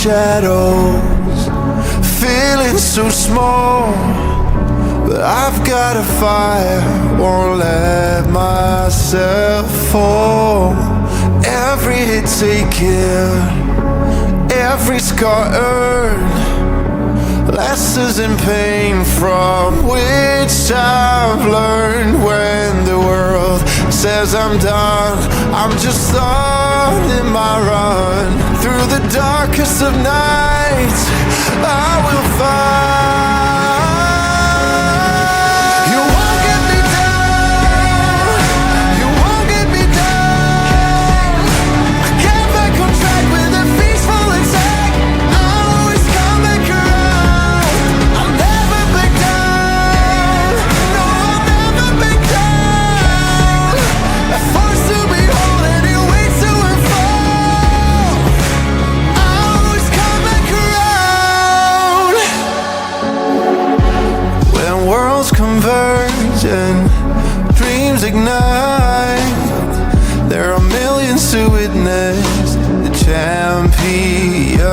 shadows, feeling so small. But I've got a fire, won't let myself fall. Every hit taken, every scar earned, lessons in pain from which I've learned. When the world says I'm done, I'm just starting my run. Through the darkest of nights, I will find. You won't get me down, you won't get me down. I get back on track with a peaceful attack. I'll always come back around. I'll never back down, no, I'll never back down. A force to behold and it waits to unfold. I'll always come back around. When worlds converge and dreams ignite, there are millions to witness the champion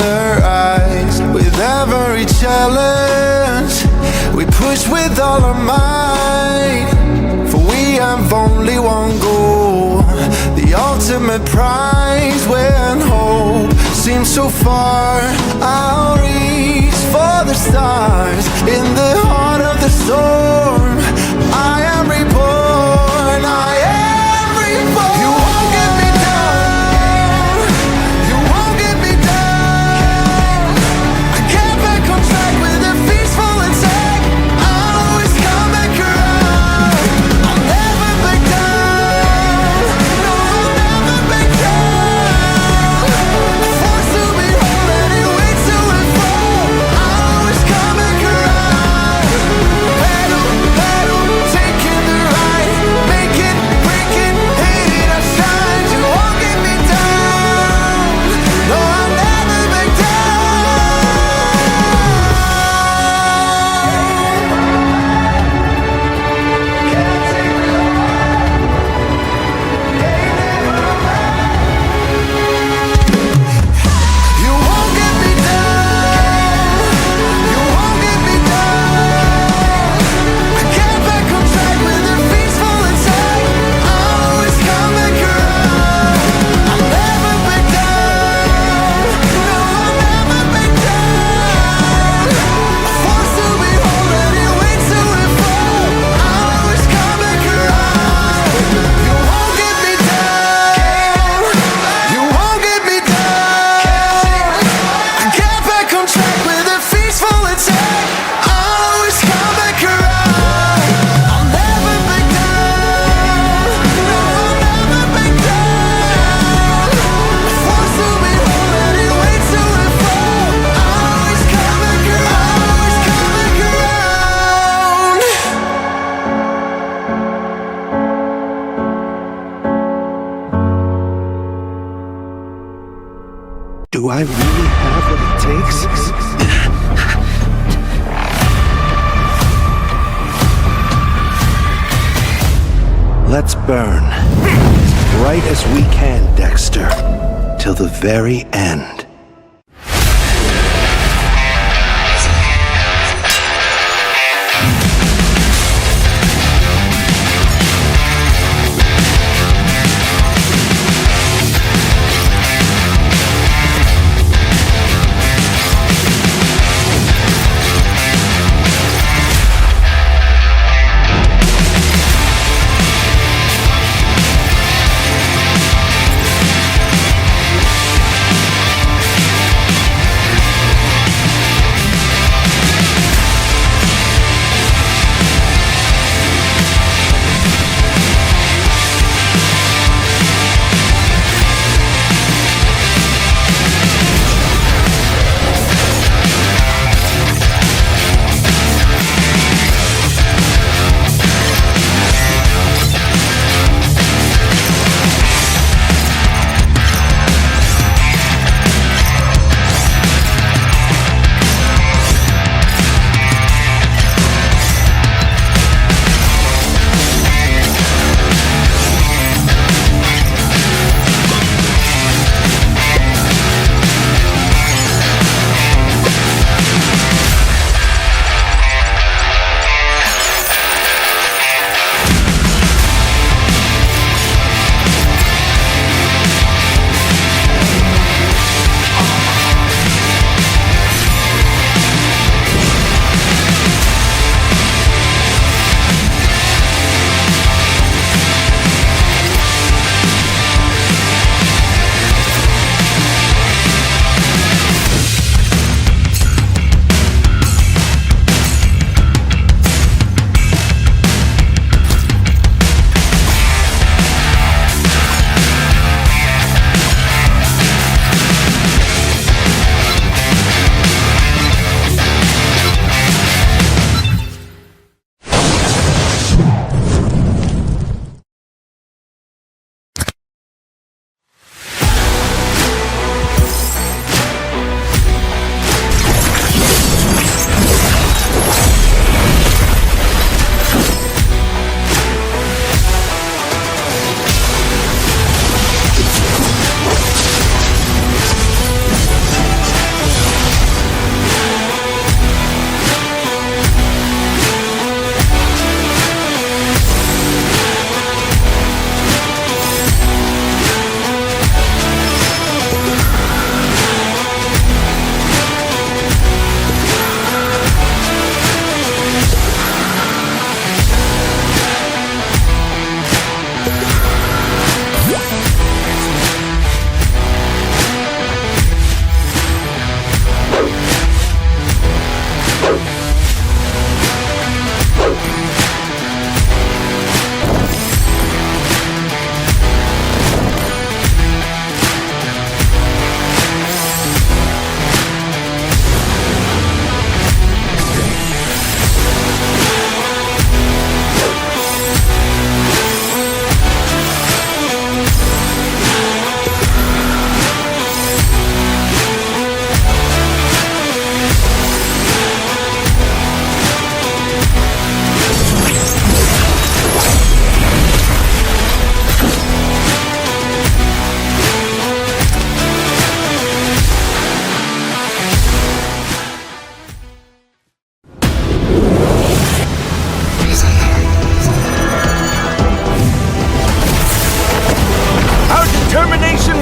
arise. With every challenge, we push with all our might. For we have only one goal, the ultimate prize. When hope seems so far, I'll reach for the stars. In the heart of the storm, I am reborn, I am reborn. You won't get me down, you won't get me down. I get back on track with a peaceful attack. I'll always come back around. I'll never back down, no, I'll never back down. A force to behold and it waits to unfold. I'll always come back around. Battle, battle, taking the ride, make it, break it, hate it, I shine. You won't get me down, no, I'll never back You won't get me down, you won't get me down. I get back on track with a peaceful attack. I'll always come back around. I'll never back down, no, I'll never back down. A force to behold and it waits to unfold. I'll always come back around. You won't get me down, you won't get me down. I get back on track with a peaceful attack. I'll always come back around. I'll never back down, no, I'll never back down. A force to behold and it waits to unfold. I'll always come back around, always come back around. Do I really have what it takes? Let's burn as bright as we can, Dexter, till the very end.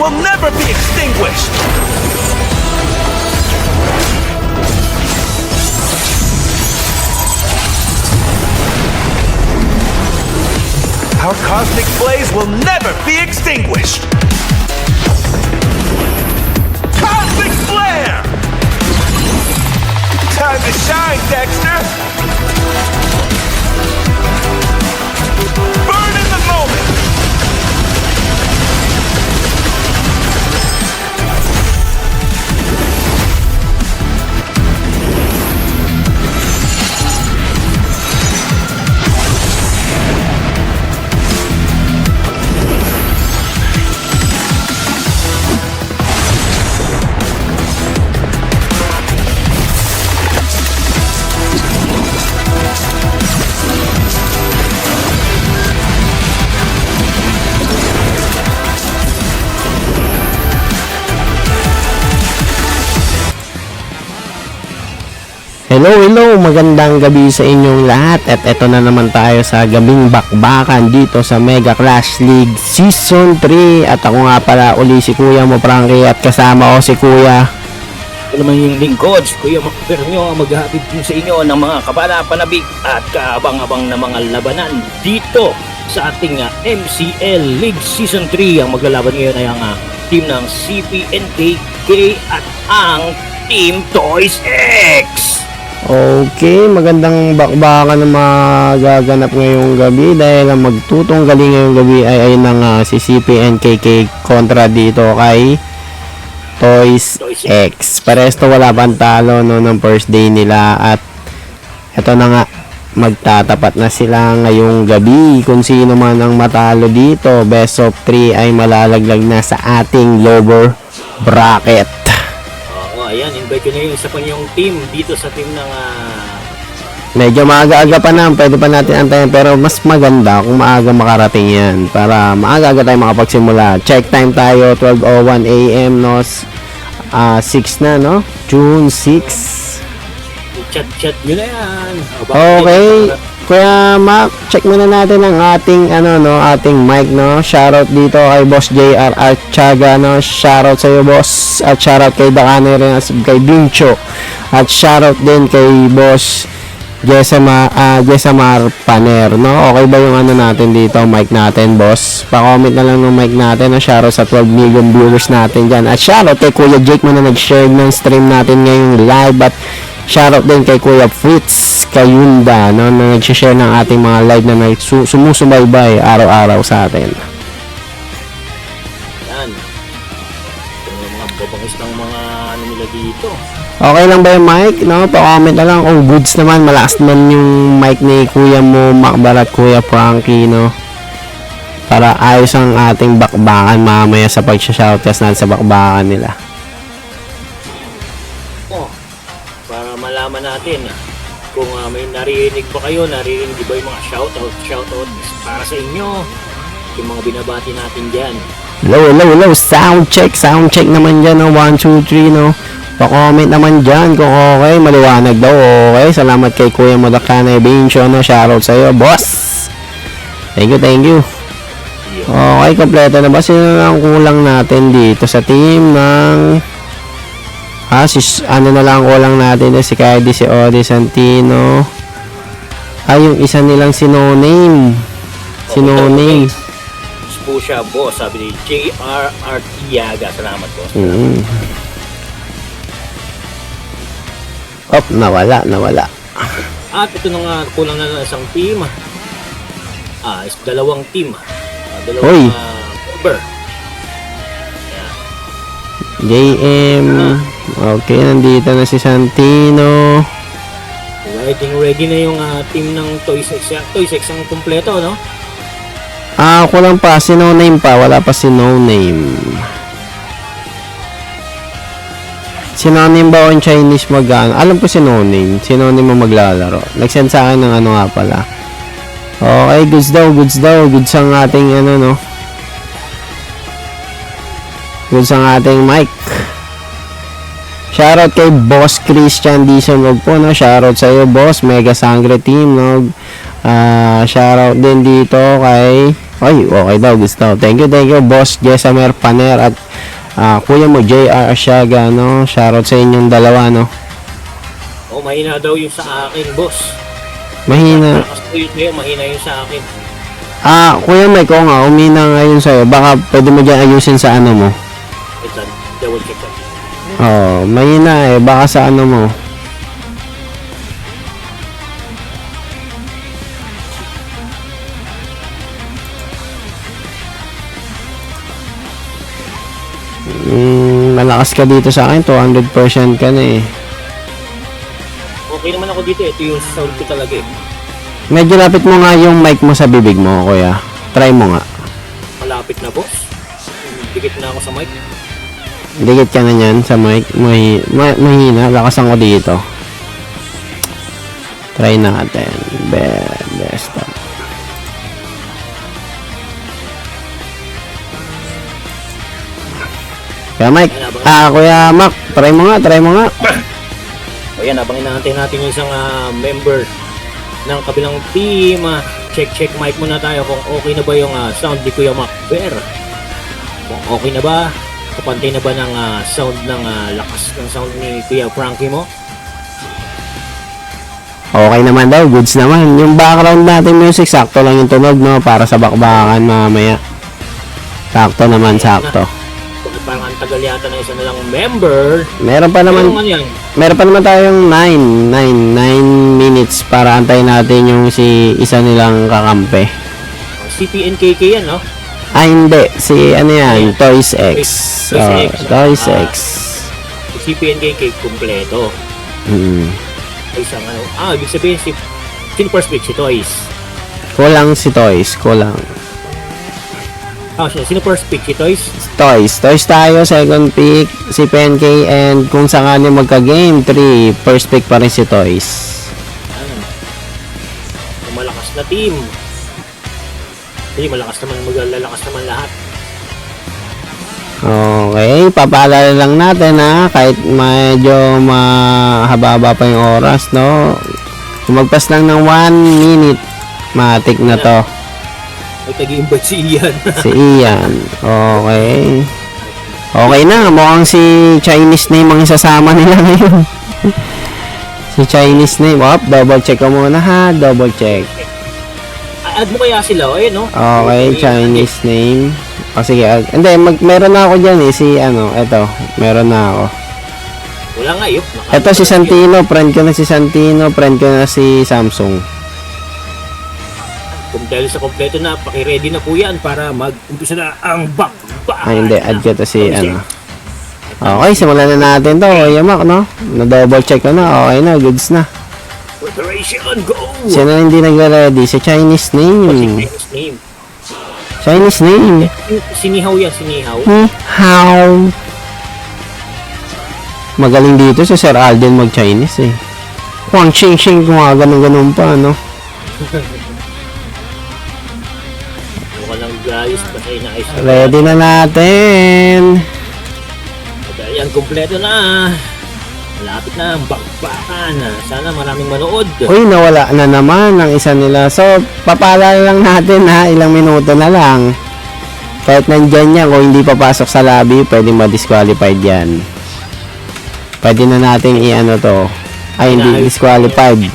will never be extinguished! Our cosmic blaze will never be extinguished! Cosmic flare! Time to shine, Dexter! Burn in the moment! Hello, magandang gabi sa inyong lahat at eto na naman tayo sa gabing bakbakan dito sa Mega Clash League Season 3 at ako nga pala uli si Kuya mo Frankie at kasama ko si Kuya. Ito naman yung lingkod, Kuya Makapernyo ang maghahatid din sa inyo ng mga kapanapanabik at kaabang-abang na mga labanan dito sa ating MCL League Season 3. Ang maglalaban ngayon ay ang team ng CPNKK at ang Team Toys X. Okay, magandang bakbakan na magaganap ngayong gabi dahil ang magtutunggali ngayong gabi ay ng si CPNKK kontra dito kay Toys X. Parehas to wala pang talo no, ng first day nila at eto na nga magtatapat na sila ngayong gabi. Kung sino man ang matalo dito, best of 3 ay malalaglag na sa ating lower bracket. Ayan, invite ko na yung isa pa niyong team dito sa team ng Medyo maaga-aga pa na, pwede pa natin antayin pero mas maganda kung maaga makarating yan para maaga-aga tayo makapagsimula. Check time tayo, 12:01 AM no, 6 na no, June 6. chat nyo na yan. Okay, Kuya Mac, check muna natin ang ating ating mic no. Shoutout dito kay Boss JR Archaga no. Shoutout sa iyo boss at shoutout kay Dakane rin at kay Bincho. At shoutout din kay Boss Jessamar Paner no. Okay ba yung natin dito, mic natin boss? Pa-comment na lang ng mic natin no. Shoutout sa 12 million viewers natin diyan. At shoutout kay Kuya Jake na nag-share ng stream natin ngayong live at shoutout din kay Kuya Fritz Kayunda no, na nag-share ng ating mga live na sumusubaybay araw-araw sa atin. Yan. Ito yung mga babangis ng mga nila dito. Okay lang ba yung mic? No? Pa-comment na lang kung goods naman. Malakas naman yung mic ni Kuya mo Macbar at Kuya Frankie no? Para ayos ang ating bakbakan mamaya sa pag-shoutcast natin sa bakbakan nila. Para malaman natin kung may naririnig ba kayo, naririnig ba yung mga shoutout para sa inyo, yung mga binabati natin dyan. Hello, sound check naman dyan no, 1, 2, 3 no. Pa-comment naman dyan kung okay, maliwanag daw, okay. Salamat kay Kuya Modakane Bincho no, shoutout sa iyo boss. Thank you. Okay, kompleto na ba? Sino lang kulang natin dito sa team ng na lang kulang natin si Kylie, si Odi Santino. Yung isa nilang si No Name. Po siya, boss, sabi ni JR Artiaga. Salamat po. Nawala. At ito na nga, kulang na isang team. Dalawang team. Dalawang member. JM. Okay, nandito na si Santino. Ready na yung team ng Toys X. Toys X ang kumpleto, no? Kulang pa. Si No Name pa. Wala pa si No Name. Si No Name ba on Chinese alam ko si No Name. Si No Name ang maglalaro. Nag-send sa akin ng nga pala. Okay, goods daw. Goods ang ating no. Goods ang ating mic. Shoutout kay Boss Christian Dizon po no. Shoutout sa iyo boss, Mega Sangre team no. Shoutout din dito kay okay daw, gusto. Thank you Boss Jessamar Paner at Kuya mo, JR Asiaga, no? Shoutout sa inyong dalawa, no? Mahina daw yung sa akin, boss. Mahina. Malakas po yun sa'yo, mahina yung sa akin. Kuya Mike, oo nga, umina ngayon sa'yo. Baka pwede mo dyan ayusin sa ano mo. Ito, double check lang. Mahina baka sa ano mo. Malakas ka dito sa akin, 200% ka na eh. Okay naman ako dito, ito yung sound ko talaga eh. Medyo lapit mo nga yung mic mo sa bibig mo, kuya. Try mo nga. Malapit na, boss. Dikit na ako sa mic. Dikit ka na yan sa mic. Mahina, lakasan ko dito. Try natin. Best. Kuya Mike. Kuya Mac, try mo nga. O yan, habang inaantay natin yung isang member ng kabilang team, check mic muna tayo kung okay na ba yung sound ni Kuya Macber. Kung okay na ba, kapantay na ba ng sound ng lakas ng sound ni Kuya Frankie mo? Okay naman daw, goods naman. Yung background natin music, sakto lang yung tunog, no? Para sa bakbakan mamaya. Sakto naman, sakto. Parang ang tagal yata na isa nilang member. Meron pa naman tayong 9 minutes para antayin natin yung isa nilang kakampi. CPNKK yan, no? Hindi. Si ano yan? Toys X. Toys X. CPNKK kumpleto. Isang ano. Ibig sabihin sino first pick? Si Toys. Kulang si Toys. Sino first pick? Si Toys? Toys tayo, second pick si PNK, and kung sakali magka-game 3, first pick pa rin si Toys. Malakas na team. Hindi, malakas naman, maglalakas naman lahat. Okay, papaalala lang natin kahit medyo mahaba-haba pa yung oras, no? Lumagpas lang ng 1 minute, matik na to. May tag-i-invite si Ian. Si Ian. Okay. Okay na. Mukhang si Chinese name ang isasama nila ngayon. Si Chinese name. Double check ko muna ha. Double check. Add mo kaya sila. Ayun, no? Okay. Chinese name. Sige. Hindi. Meron na ako dyan eh. Si eto. Meron na ako. Wala nga yun. Eto si Santino. Friend ko na si Santino. Friend ko na si Samsung. Kung dahil sa kompleto na, paki-ready na po yan para mag-umpisa na ang bakbakan. Hindi, add ko to si Okay, simulan na natin to. Yamak, no? Na-double check ko na. Okay na, goods na. Preparation, go! Sino hindi nagre-ready? Si Chinese name. Chinese name. Chinese name. Sinihaw yan, sinihaw. How? Magaling dito si Sir Alden mag-Chinese eh. Huang Xing Xing, kung ganun pa, no? Guys, kasi naayos na. Ready na natin. Ayan, kumpleto na. Malapit na ang bakbakan. Sana maraming manood. Uy, nawala na naman ang isa nila. So, papaalala lang natin ilang minuto na lang. Kahit nandyan yan, kung hindi papasok sa lobby, pwedeng ma-disqualified yan. Pwede na nating to. Hindi disqualified.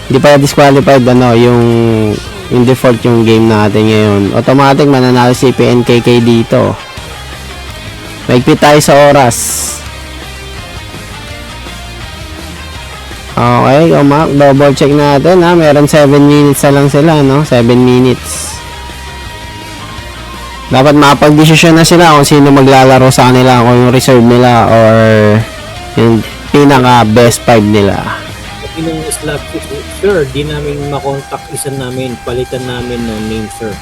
Hindi pa disqualified yung default yung game natin ngayon. Automatic mananalo si PNKK dito. Maigpit tayo sa oras. Okay, Mac, double check natin meron 7 minutes na lang sila, no? 7 minutes. Dapat mapag-desisyon na sila kung sino maglalaro sa kanila, kung yung reserve nila or yung pinaka best 5 nila. Nung slot, sir, di namin makontak isa namin, palitan namin ng name, sir.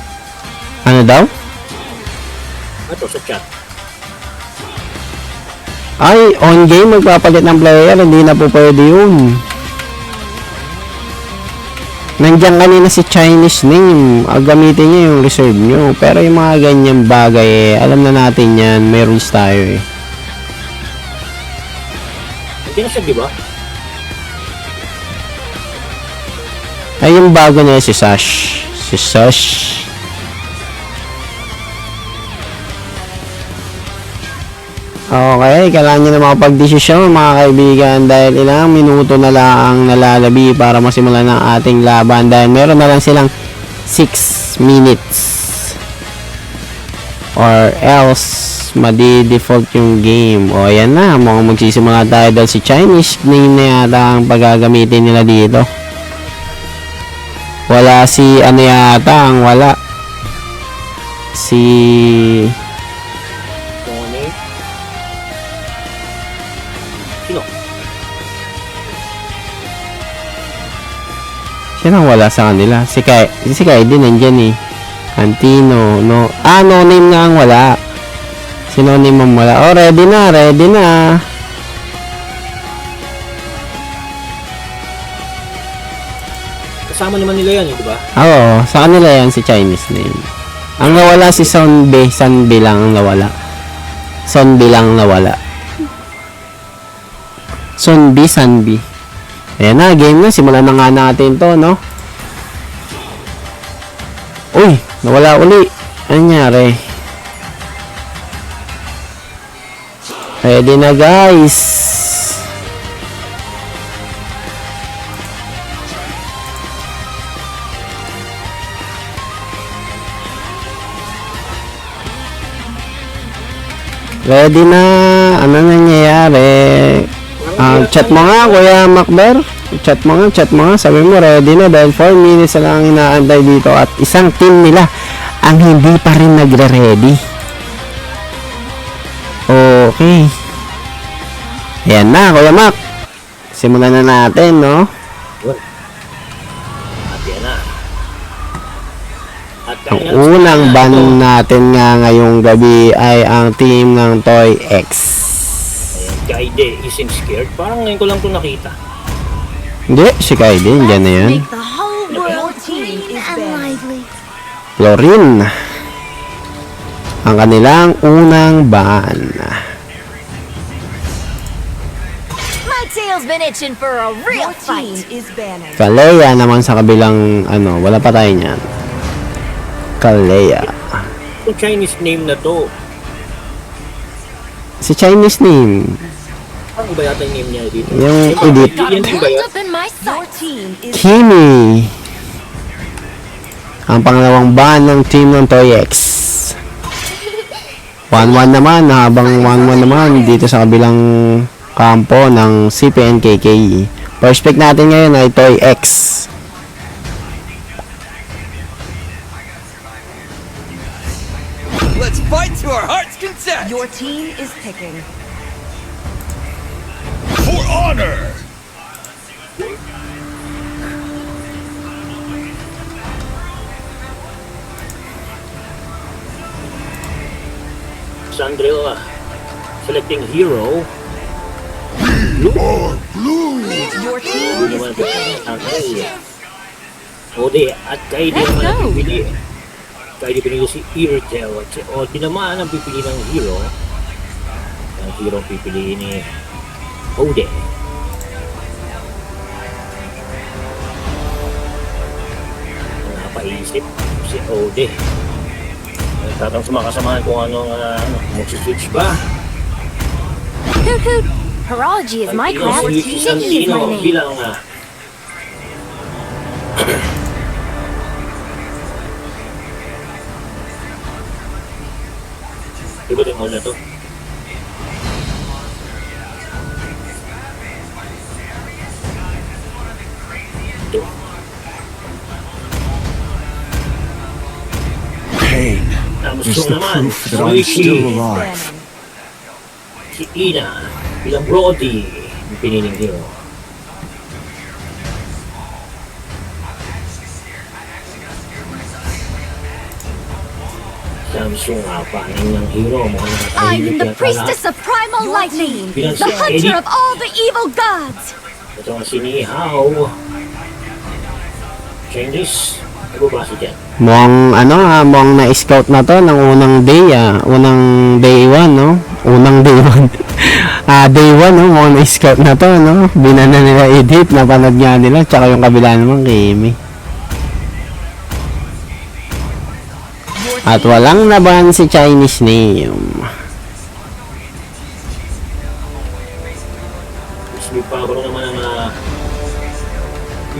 Ano daw? Ito sa chat. Ay, on game magpapalit ng player, hindi na po pwede yun. Nandiyan kanina si Chinese name, gamitin niyo yung reserve nyo. Pero yung mga ganyan bagay alam na natin yan, may rules tayo eh. Hindi na siya, di ba? Ay, yung bago niya si Sash. Si Sash. Okay, kailangan nyo na makapag-desisyon mga kaibigan dahil ilang minuto na lang ang nalalabi para masimulan ng ating laban dahil meron na lang silang 6 minutes or else madi-default yung game. O ayan na, mukhang magsisimula tayo dahil si Chinese name na yata ang paggagamitin nila dito. Wala si ano yata ang wala. Si Tony. Sino? sino ang wala sa kanila? Si Kai din nandyan eh. Antino, no. No name nga ang wala. Si no name ang wala. Oh, ready na. Kasama naman nila yan, di ba? Oo, sa kanila yan si Chinese name. Ang nawala si Sanbi lang ang nawala. Sanbi. Ayan na, game na. Simulan na nga natin to, no? Uy, nawala uli. Ano nangyari? Ready na, guys. Ready na. Ano nangyayari? Chat mo nga, Kuya Macber. Chat mo nga. Sabi mo, ready na dahil 4 minutes na lang ang inaantay dito at isang team nila ang hindi pa rin nagre-ready. Okay. Ayan na, Kuya Mac. Simulan na natin, no? At yan na. At Ang unang ban natin nga ngayong gabi ay ang team ng Toy X. Ayan, Kaide isn't scared. Parang ngayon ko lang ito nakita. Hindi, si Kaide, dyan na yan. Make the whole world green and lively. Florin. Ang kanilang unang ban. My tail's been itching for a real fight. Kalea naman sa kabilang, wala pa tayo niyan. Kalea. Yung Chinese name na to, Si Chinese name. ano ba yata yung name niya dito? Yung edit. Yan din ba Hands yan? up in my sights. Kimi. Ang pangalawang ban ng team ng Toy X. 1-1 naman, habang 1-1 naman dito sa kabilang kampo ng CPNKK. First pick natin ngayon ay Toy X. Let's fight to our heart's content! Your team is picking. For honor! Sandrilla selecting hero. Your team Ano is naman picking. ang Ode at Kaide naman ang pipili. Kaide pinili si Irtel at si Ode naman ang pipili ng hero. Ang hero ang pipili ni Ode. Napaisip si Ode. Tatang sa mga kasamahan kung anong mag-switch ba. Hoot hoot. Horology is my craft. Shiki is my name. Bilang Iba din mo na to. Ito. Pain Tapos is ito the naman, proof that I'm still alive. si Ina, bilang Brody, yung piniling hero. Samsung, paning ng hero, mukhang I am nakatahimik the yata priestess of primal lightning, the hunter of all the evil gods. Ito ang sinihaw. Changes, nagbabasa dyan. Mukhang na-scout na to ng unang day, unang day 1, no? Unang day 1. Day 1, no? Mukhang na-scout na to, no? Binana nila edit, napanood nga nila, tsaka yung kabila naman, Kimi. At walang naban si Chinese name.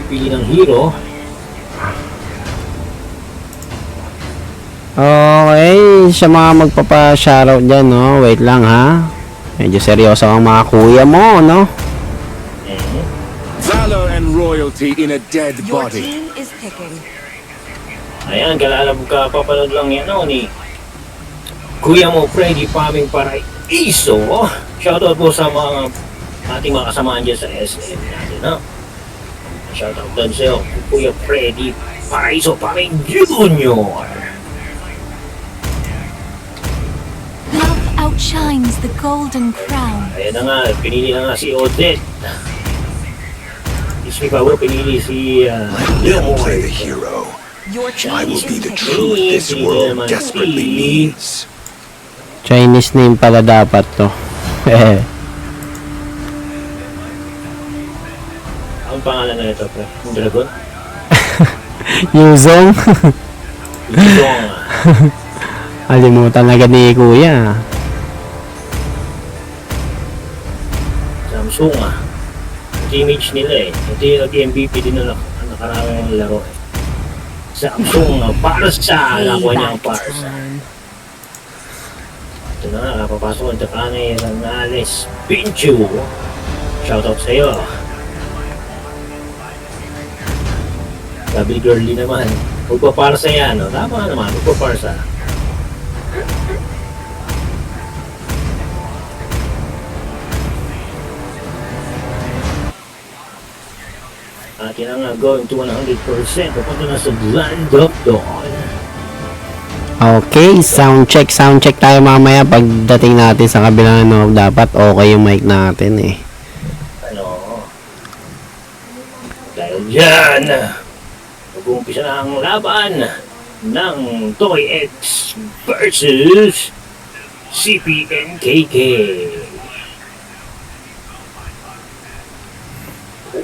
pili ng hero. Okay, sa mga magpapa-shoutout dyan, no? Wait lang, ha? Medyo seryoso ang mga kuya mo, no? Valor and royalty in a dead Your body. team is picking. Ayan, kalalab ka, papanood lang yan, no, ni Kuya mo, Freddy Paming Paraiso. Shoutout po sa mga ating mga kasamaan dyan sa SM natin, no? Shoutout doon sa'yo, Kuya Freddy Paraiso Paming Jr. Love outshines the golden crown. Ayan na nga, pinili na nga si Odette. Ismi pa bro, pinili si Never play the hero. Your team I will is be the picking. truth this world desperately needs. Chinese name pala dapat to. Ang pangalan na ito, pre? Yung dragon? Yuzong. Yung Alimutan na agad ni kuya. Samsung Ito yung image nila eh. Ito yung nag-MVP din na nakaraming laro eh. Samsung Barca. Nakuha niya ang Barca. Ito na nga, napapasok ang Takane Ranales Pinchu. Shoutout sa'yo. Sabi girly naman. Magpaparsa yan, no? Tama naman, magpaparsa. Atin na nga going to 100%. Papunta na sa Land of Dawn. Okay, sound check tayo mamaya pagdating natin sa kabilang ano, dapat okay yung mic natin eh. Ano? Dahil dyan, mag-uumpisa na ang laban ng Toy X versus CPNKK.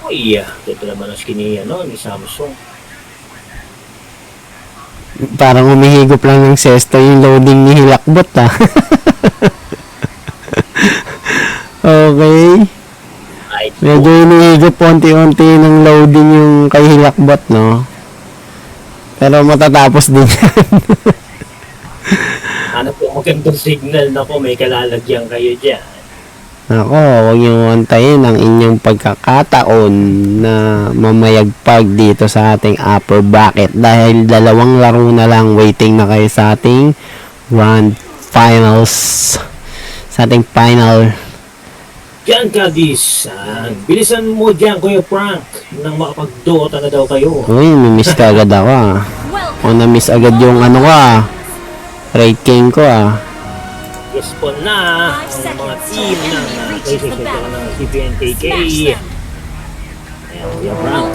Uy, ito naman ang skin ni Samsung. Parang umihigop lang ng sesto yung loading ni Hilakbot ah. Okay. Ay, Medyo inihigop unti-unti ng loading yung kay Hilakbot, no? Pero matatapos din yan. ano po magandang signal na po may kalalagyan kayo dyan. Ako, huwag niyong antayin ang inyong pagkakataon na mamayagpag dito sa ating upper bracket dahil dalawang laro na lang waiting na kayo sa ating grand finals, sa ating final. Diyan ka, Dis. Bilisan mo dyan, Kuya Frank, nang makapag-dota na daw kayo. Uy, mimiss ka agad ako ah. O na-miss agad yung ano ko ah, raid king ko ah. Respond na ang mga team ng CPNKK. Ayan, Kuya Frank.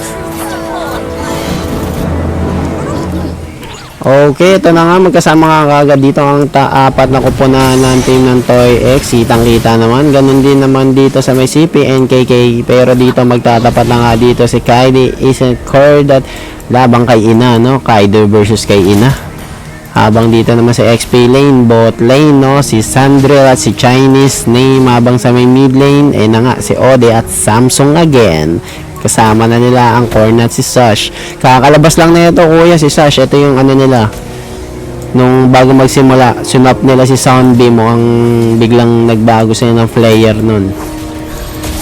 Okay, ito na nga, magkasama nga kagad dito ang apat na kupunan ng team ng Toy X. Kitang-kita naman, ganun din naman dito sa may CPNKK. Pero dito magtatapat na nga dito si Kylie Isencord at labang kay Ina, no? Kaido versus kay Ina. Habang dito naman sa XP lane, bot lane, no? Si Sandrel at si Chinese name. Habang sa may mid lane, eh na nga, si Ode at Samsung again. Kasama na nila ang corner at si Sash. Kakalabas lang na ito, kuya, si Sash. Ito yung ano nila. Nung bago magsimula, sunap nila si Soundbeam. Mukhang biglang nagbago sila ng flare nun.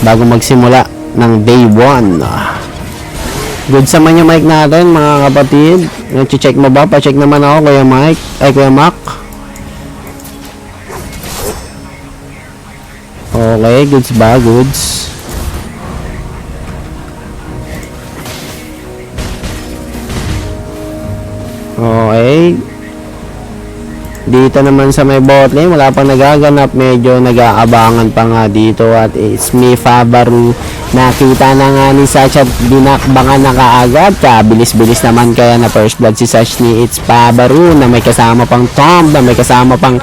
Bago magsimula ng day 1. Good sa man yung mic natin, mga kapatid. Nag-check mo ba? Pa-check naman ako, Kuya Mike. Ay, Kuya Mac. Okay, goods ba? Goods. Okay. Dito naman sa may bot lane, wala pang nagaganap. Medyo nag-aabangan pa nga dito. At it's me, Fabaru. Nakita na nga ni Sash at dinakbangan na kaagad. Kabilis-bilis naman kaya na first blood si Sash ni It's Fabaru na may kasama pang Tom, na may kasama pang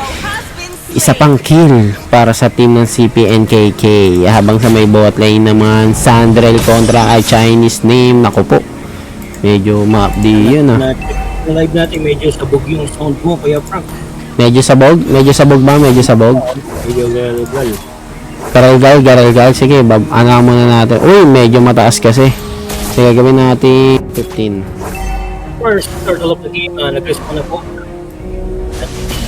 isa pang kill para sa team ng CPNKK. Habang sa may bot lane naman, Sandrel kontra ay Chinese name. Naku po, medyo ma-updi yun ah. Live natin medyo sabog yung sound mo, Kuya Frank. Medyo sabog? Medyo sabog ba? Medyo sabog? Medyo Garalgal. Sige, ano muna natin. Uy, medyo mataas kasi. Sige, gawin natin 15. First turtle of the game, nag-respawn na po.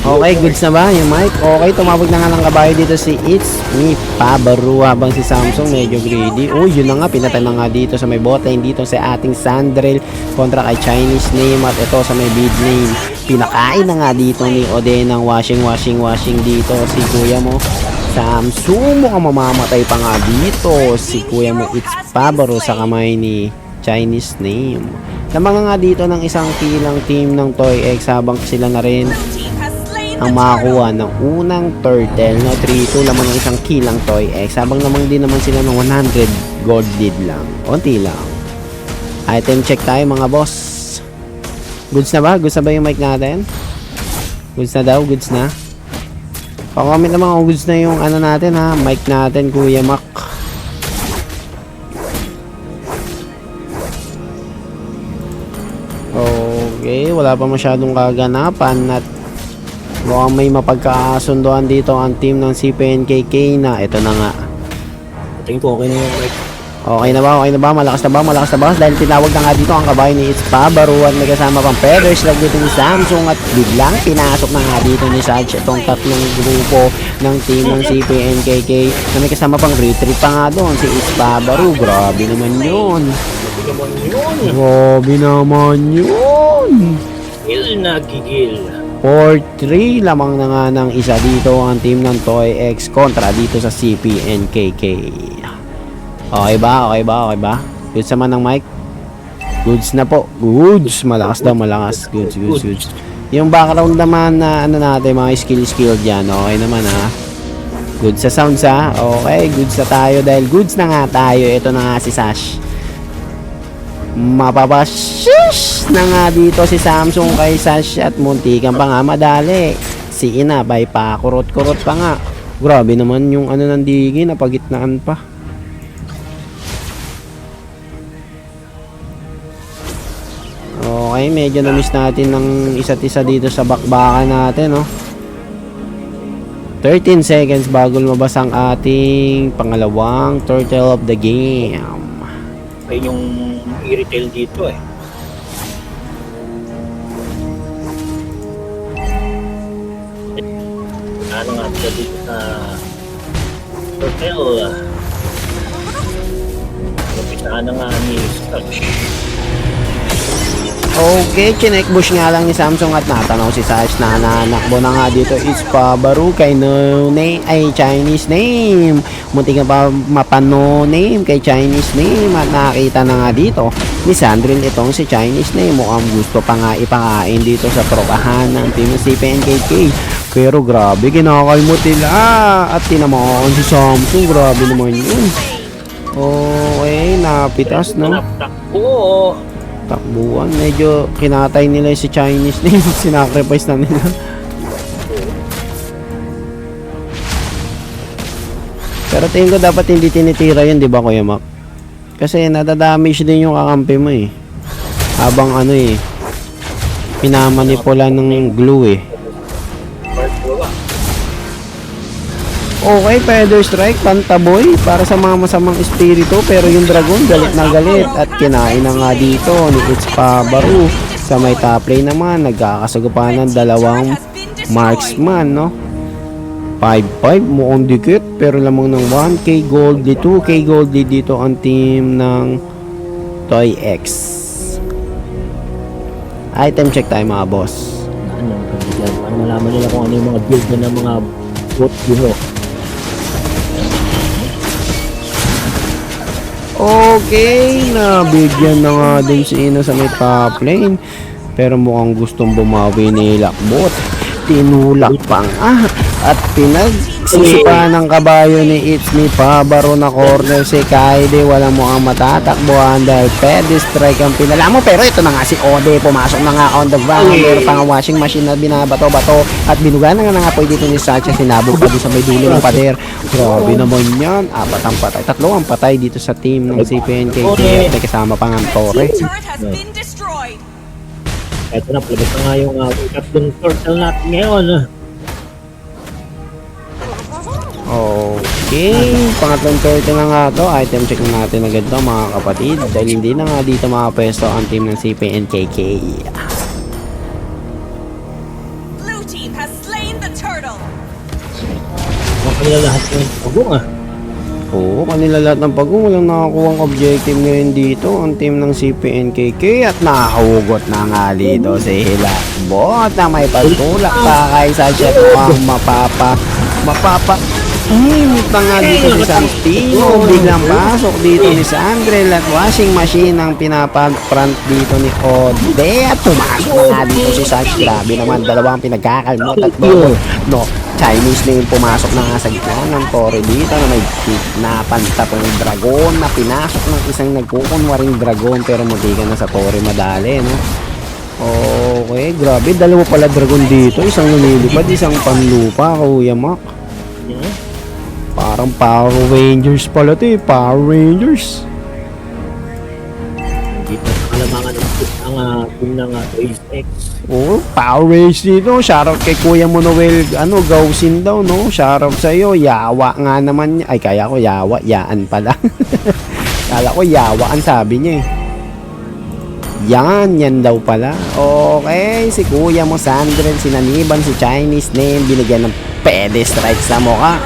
Okay, goods na ba yung mic? Okay, tumawag na nga ng kabayo dito si It's Me Pabaru habang si Samsung medyo greedy. Oh, yun na nga, pinatay na nga dito sa may bot lane dito sa ating Sandrel kontra kay Chinese name at ito sa may bid lane. Pinakain na nga dito ni Ode ng washing dito si kuya mo. Samsung mukhang mamamatay pa nga dito si kuya mo It's Pabaru sa kamay ni Chinese name. Lamang nga dito ng isang kilang team ng Toy X habang sila na rin ang makakuha ng unang turtle no 3-2 lamang ng isang kilang Toy X habang namang din naman sila ng 100 gold lead lang, konti lang. Item check tayo mga boss. Goods na ba? Goods na ba yung mic natin? Goods na daw? Goods na? Pa-comment naman kung goods na yung ano natin ha, mic natin Kuya Mac. Okay, wala pa masyadong kaganapan at mukhang may mapagkasunduan dito ang team ng CPNKK na ito na nga. Tingin ko okay na yung mic. Okay na ba? Okay na ba? Malakas na ba? Malakas na ba? Dahil tinawag na nga dito ang kabayo ni It's Pabaru at may kasama pang Feathers lag dito ni Samsung at biglang pinasok na nga dito ni Sarge itong tatlong grupo ng team ng CPNKK na may kasama pang retreat pa nga doon si It's Pabaru. Grabe naman yun. Grabe naman yun. Gil na gigil. 4-3 lamang na nga ng isa dito ang team ng Toy X kontra dito sa CPNKK. Okay ba? Okay ba? Okay ba? Goods naman ng mic? Goods na po. Goods. Malakas daw, malakas. Goods. Yung background naman na ano natin, mga skill dyan. Okay naman ha. Goods sa sounds ha. Okay, goods na tayo dahil goods na nga tayo. Ito na nga si Sash. Mapapashish na nga dito si Samsung kay Sash at muntikan pa nga madali. Si Inabay pa, kurot-kurot pa nga. Grabe naman yung ano ng digi, napagitnaan pa. Okay, medyo na-miss natin ng isa't isa dito sa bakbakan natin, no? 13 seconds bago lumabas ang ating pangalawang turtle of the game. Ayun yung i-retail dito eh. Ano nga sila dito sa hotel. Napitaan na nga ni Scotch. Okay, chinek bush nga lang ni Samsung at natanaw si Sash na nanakbo na nga dito is Pabaru kay no name ay Chinese name. Munti nga pa mapano name kay Chinese name at nakita na nga dito ni Sandrine itong si Chinese name. Mukhang gusto pa nga ipakain dito sa tropahan ng team ng CPNKK. Pero grabe, kinakalmot nila at tinamaan si Samsung. Grabe naman yun. Okay, napitas no? Takbo. Takbuhan, medyo kinatay nila si Chinese name, sinacrifice na nila. Pero tingin ko dapat hindi tinitira yun, di ba Kuya Mac? Kasi nadadamage din yung kakampi mo eh. Habang ano eh, pinamanipula ng glue eh. Okay, Feather Strike, Pantaboy para sa mga masamang espiritu, pero yung Dragon galit na galit at kinain na nga dito ni It's Pabaru. Sa may top lane naman, nagkakasagupan ng dalawang marksman, no? 5-5, mukhang dikit, pero lamang ng 1k gold, 2k gold dito ang team ng Toy X. Item check tayo mga boss. Para malaman nila kung ano yung mga build na ng mga bot dito. Okay, nabigyan na nga din si Ina sa may top lane. Pero mukhang gustong bumawi ni Lakbot. Tinulak pa nga at pinagsisipa ng kabayo ni It's Me Pabaru na corner si Kaide. Walang mukhang matatakbuhan dahil Feather Strike ang pinala mo. Pero ito na nga si Ode, pumasok na nga on the ground. Meron pa nga washing machine na binabato-bato at binuga na nga po dito ni Sacha. Sinabog pa doon sa may dulo ng pader. Grabe naman yan. 4 ang patay. 3 ang patay dito sa team ng CPNKK at may kasama pa nga ang Torre. Turret has been destroyed. Ito na, palabas na nga yung tatlong turtle natin ngayon. Okay. Okay, pangatlong 30 na nga to. Item check na natin agad to mga kapatid. Dahil hindi na nga dito makapwesto ang team ng CPNKK. Blue team has slain the turtle. Kanila lahat ng pagong Oo, kanila lahat ng pagong. Walang nakakuhang objective ngayon dito ang team ng CPNKK. At nakahugot na nga dito si Hilakbot na may pagtulak pa kay Sasha ang mapapa Punta nga dito si Santino, biglang pasok dito ni Sandrel at washing machine ang pinapag-front dito ni Ode at tumasok na nga dito si Sash. Grabe naman, dalawang pinagkakalmot at double. No, Chinese na yung pumasok na nga sa gitna ng Torre dito na may napantapong dragon na pinasok ng isang nagkukunwaring dragon pero matigan na sa Torre madali, no? Okay, grabe, dalawa pala dragon dito, isang lumilipad, isang panlupa, Kuya Mac. Parang Power Rangers pala to eh. Power Rangers. hindi pa kalamangan ang team ng SpaceX. Oh, Power Rangers dito. Shoutout kay Kuya Monoel, Gausin daw, no? Shoutout sa'yo. Yawa nga naman niya. Ay, kaya ko yawa. Yaan pala. Kala ko yawa ang sabi niya eh. Yan daw pala. Okay, si Kuya mo Sandren, sinaniban si Chinese name, binigyan ng pede strike sa mukha.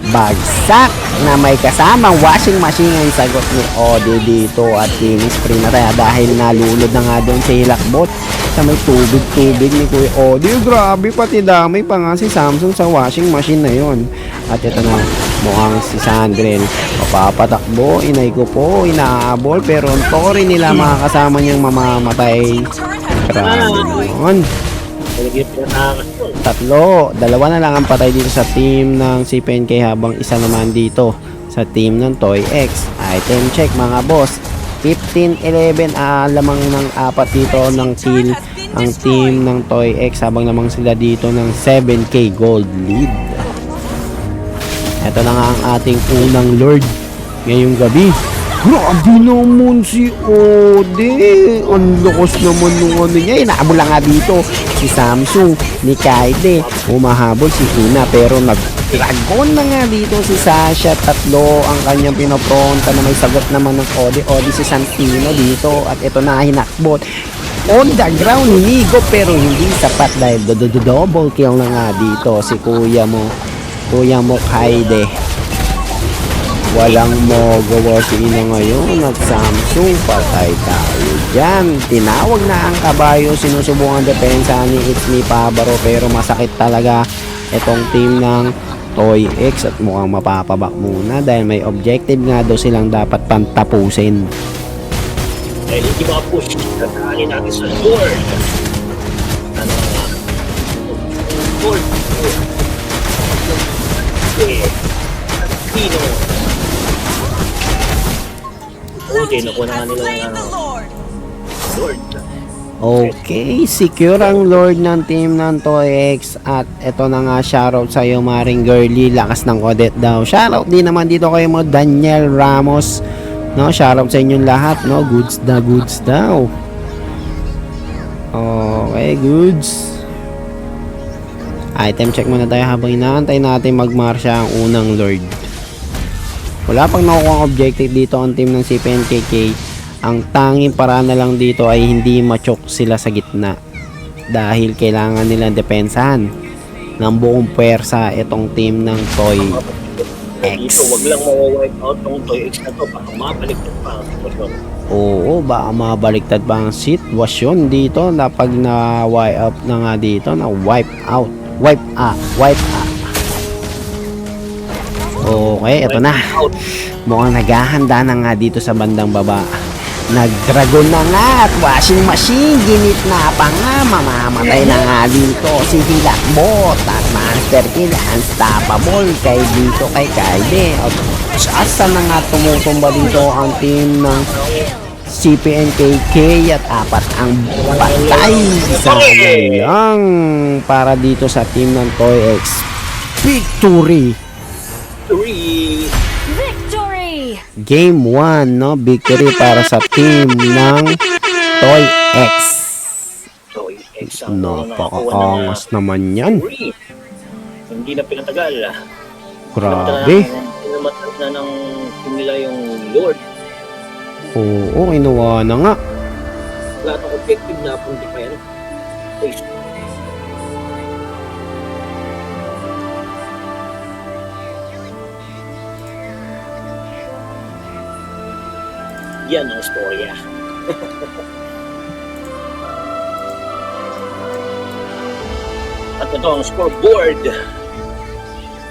Bagsak na may kasamang washing machine ang sagot ni Ode dito at finish free na tayo dahil nalulod na nga doon si Hilakbot sa may tubig ni Kuya Ode. Grabe, pati damay pa nga si Samsung sa washing machine na yon. At ito na, mukhang si Sandrel mapapatakbo, inay ko po, inaabol pero ang tori nila mga kasama niyang mamamatay. Grabe yun. Tatlo, dalawa na lang ang patay dito sa team ng CPNK habang isa naman dito sa team ng Toy X. Item check mga boss, 15-11 lamang ng apat dito ng kill ang team ng Toy X habang lamang sila dito ng 7k gold lead. Ito na nga ang ating unang Lord ngayong gabi. Grabe naman si Ode. Ang lakas naman nung niya. Inaabol lang nga dito si Samsung ni Kaide. Umahabol si Ina pero nag-dragon na nga dito si Sasha. Tatlo ang kanyang pinopronta na may sagot naman ng Ode. Ode si Santino dito at ito na hinakbot. On the ground hinigo pero hindi sapat dahil double kill na nga dito si Kuya mo Kaide. Walang magawa si Ina ngayon at Samsung, patay tayo dyan. Tinawag na ang kabayo, sinusubukan depensa ni It's Me Pabaro pero masakit talaga itong team ng Toy X at mukhang mapapabak muna dahil may objective nga daw silang dapat pantapusin. Dahil hindi makapush, tatahanin natin sa Lord. Lord. Sino? Okay, nakuha na nila ng Lord. Okay, secure ang Lord ng team ng Toy X at eto na nga, shoutout sa iyo Maring Girly, lakas ng Odette daw. Shoutout din naman dito kay mo Daniel Ramos, no? Shoutout sa inyong lahat, no? Goods daw. Okay, goods. Item check muna tayo habang inaantay natin magmarsya ang unang Lord. Wala pang nakukuha ang objective dito ang team ng CPNKK. Ang tanging paraan na lang dito ay hindi machok sila sa gitna dahil kailangan nilang depensahan ng buong puwersa itong team ng Toy X. Dito, wag lang mawawipe out ng Toy X na to baka mabaliktad pa ang sitwasyon. Oo, baka mabaliktad pa ang sitwasyon dito na pag na-wipe up na nga dito, na wipe out. Okay, ito na. Mukhang naghahanda na nga dito sa bandang baba. Nag-dragon na nga at washing machine. Ginit na pa nga. Mamamatay na nga dito si Hilakbot at Master Kill unstoppable kay dito kay Kaide. At asa na nga tumutumba dito ang team ng CPNKK at apat ang patay. Isa lang para dito sa team ng Toy X. Victory! Victory! Game 1, no? Victory para sa team ng Toy X. Toy X ang Napakaangas naman yan. Hindi na pinatagal. Grabe. Pinamatan na ng nila yung Lord. Oo, kinuha na nga. Wala itong objective na pundi pa yan. Face. Yan ang storya. At ito ang scoreboard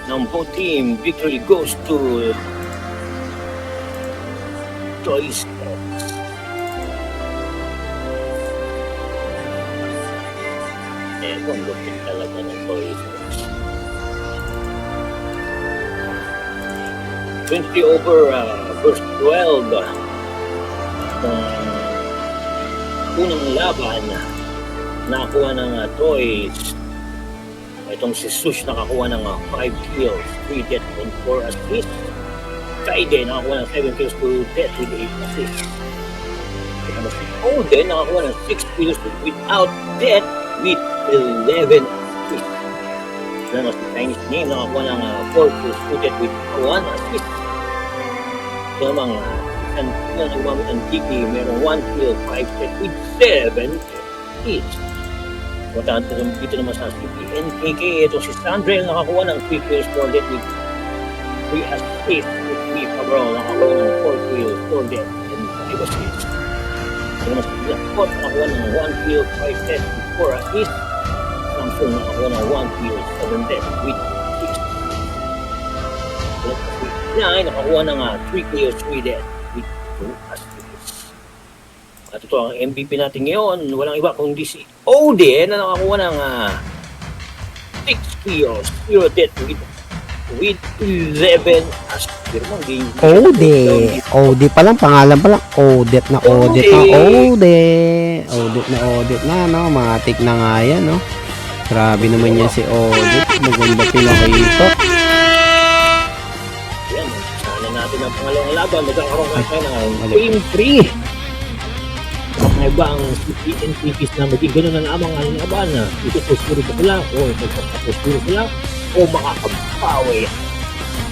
ng both team. Victory goes to Toys X. Ang lupit talaga ng Toys X. 20 over verse 12. Unang laban nakakuha ng Toys. Itong si Sush nakakuha ng 5 kills, 3 death and 4 assists. Kaide nakakuha ng 7 kills to death with 8 assists. Ito si Oden nakakuha ng 6 kills without death with 11 assists. Ito si Chinese Name nakakuha ng 4 kills to death with 1 assist. Ito namang ang gumamit ng TP, mayroong 1 kill, 5 death with 7 assists. Importante dito naman sa CPNKK, ito si Sandrel nakakuha ng 3 kills, 4 death with 3 assists. With Cabral nakakuha ng 4 kills, 4 death and 5 assists. Ito naman si Blackpot nakakuha ng 1 kill, 5 death with 4 assists. Samsung nakakuha ng 1 kill, 7 death with 6. Nine nakakuha ng 3 kills, 3 death with 2 assists. At ito ang MVP natin ngayon, walang iba kundi si Oden na nakakuha ng 6 kills, 0 death with 11 assists. Ode pa lang, pangalan pa lang. Odet na Odet na Odet na, no? Matik na nga yan, no? Grabe naman yan si Odet. Maganda pinakita. Yan, sana natin ang pangalawang laban. Magkakaroon tayo ng Game 3. May ba ang CPNPPs na maging gano'n na lamang ang laban na itutusuro ba sila o itutusuro sila o makakabawi.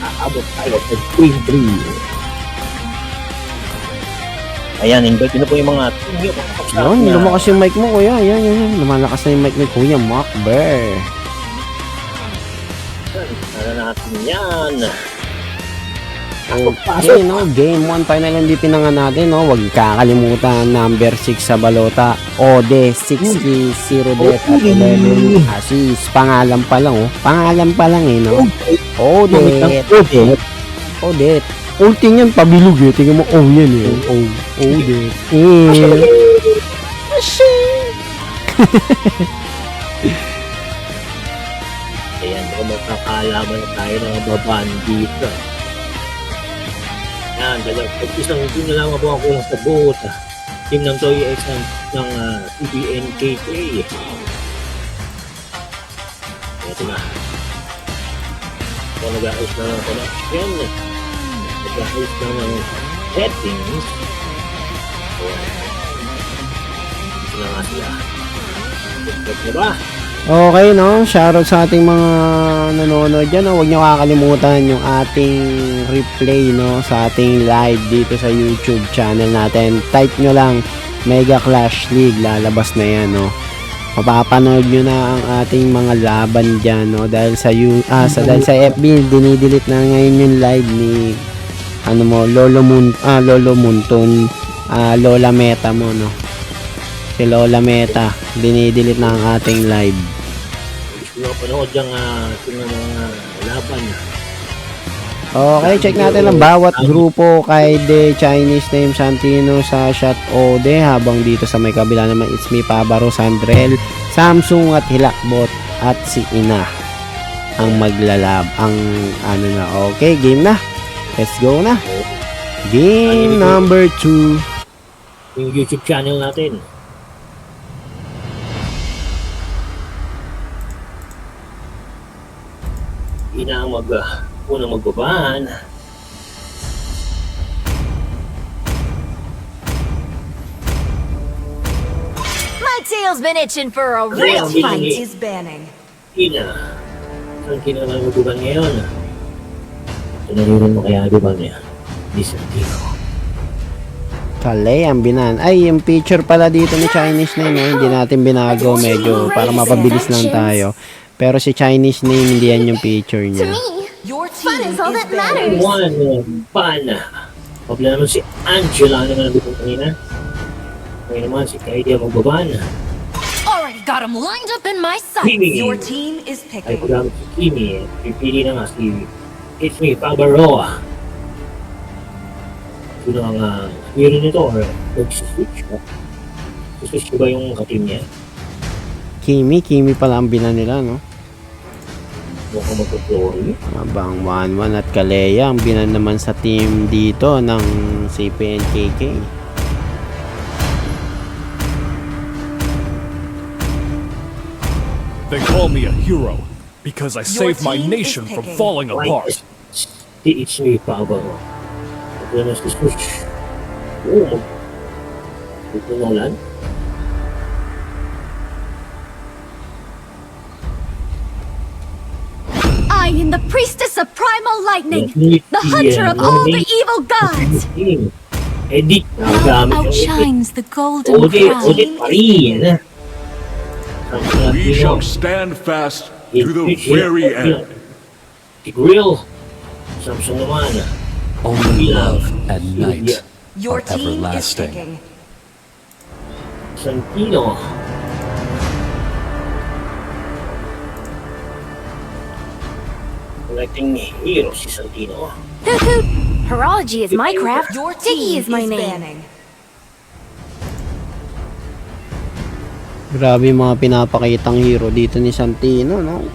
Aabot tayo sa Game 3. Ayan, invite na po yung mga team nyo. Yan, lumakas yung mic mo, kuya. Yan. Lumalakas na yung mic ni Kuya Macber. Sana natin yan. Okay, no? Game 1 final MVP na nga natin, no? Huwag kakalimutan, number 6 sa balota. Ode, 6 kills, 0 death at 11 assists. Pangalan pa lang, oh. Pangalan pa lang, eh, no? Ode. Ulti niyan, pabilog, eh. Tingnan mo, oh, yan, eh. Ode. Ayan, kung magkakalaman na tayo ng mga bandita. Yan, isang team na lang po ako sa boat. Team ng Toy X ng CPNKK. Ito na. Kung nag-ayos na ng connection, nag-ayos na ng settings. Ayan. Ito na nga sila. Ito na ba? Okay, no? Shoutout sa ating mga nanonood dyan, no? Huwag nyo kakalimutan yung ating replay, no? Sa ating live dito sa YouTube channel natin. Type nyo lang Mega Clash League, lalabas na yan, no? Mapapanood nyo na ang ating mga laban dyan, no? Dahil sa FB, dinidelete na ngayon yung live ni Lolo Munton, Lola Meta mo, no? Si Lola Meta, dinidelete na ang ating live. Gusto ko panood yung mga laban. Okay, check natin ang bawat grupo kay The Chinese Name Santino sa Shot Ode, habang dito sa may kabila naman it's me, Pabaro, Sandrel, Samsung at Hilakbot at si Ina ang maglalab. Okay, game na. Let's go na. Game number 2. Yung YouTube channel natin. Ina ang unang magbabahan. My tail's been itching for a real fight. Is banning. Ina. Saan kinang magbabahan ngayon? Tinanirin mo kaya di ba niya? Disantino. Kalei ang binan. Ay, yung picture pala dito ni Chinese name, no? Hindi natin binago. Medyo para mapabilis lang tayo. Pero si Chinese name, hindi yan yung picture To niya. me, Your fun team is all that is banning. matters. Pana. Pabla naman si Angela naman ang dito kanina. Ngayon naman si Kaidia magbabana. Already got him lined up in my sights. Kimi. Your team is Ay picking. paggamit si Kimi. Pipili na nga si It's Me, Favaroa. Sino ang hero nito or mag-switch ka? Switch ko ba yung katim niya? Kimi pala ang binan nila, no? Mukhang mag-glory. Abang 1-1 at Kalea ang binan naman sa team dito ng CPNKK. They call me a hero because I Your saved my team is nation from picking. falling apart. It's Me, Favaroa. Ito na si switch. Oo. Ito na lang. I am the priestess of primal lightning, the hunter of all the evil gods. Edit. Nagamit yung edit. Outshines the golden Audit crown. pa rin. We shall stand fast to the very end. Si Grill. Samsung naman. Only love and night Your are team is everlasting. picking. Santino. Collecting hero si Santino. Hoot hoot. Horology is my craft. Your Diggy team is my name. banning. Grabe yung mga pinapakitang hero dito ni Santino, no?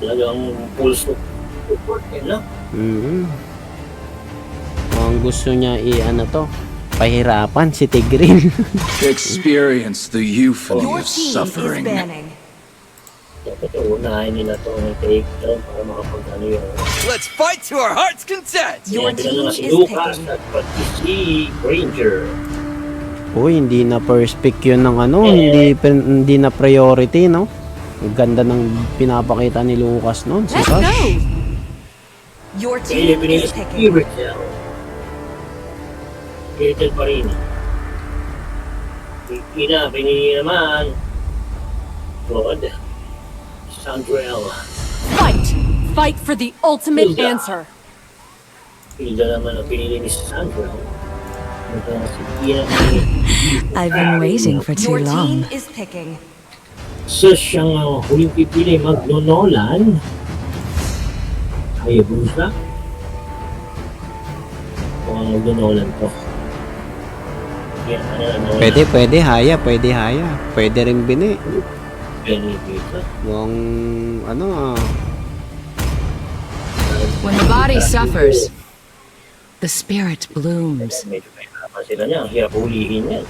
Talagang pulse support nila. Ang gusto niya i-ano to, pahirapan si Tigrin. Experience the euphony Your of team is suffering. banning. Dapat unahin nila itong take down para makapag-ano yung... Let's fight to our heart's content! Your Sinabi na team nga si is Lucas picking. at pati si Ranger. Uy, hindi na first pick yun ng ano, hindi na priority, no? Ang ganda ng pinapakita ni Lucas noon, si Let's go. Sash. Your Kaya team pinili is si picking. Spiritel. Spiritel pa rin. Pinili naman. God. Sandrell. Fight! Fight for the ultimate Hilda. answer. Hilda naman ang pinili ni Sandrell. Ito na si Ian. I've been waiting for too Your long. team is picking. So siyang huling pipili Magnonolan. Hayabusa. Mukhang Magnonolan to. Yan, Pwede, haya. Pwede rin bini. Benefita. Mukhang, ano When the body suffers, the spirit blooms. Medyo mahirapan sila niya. Ang hirap hulihin yan.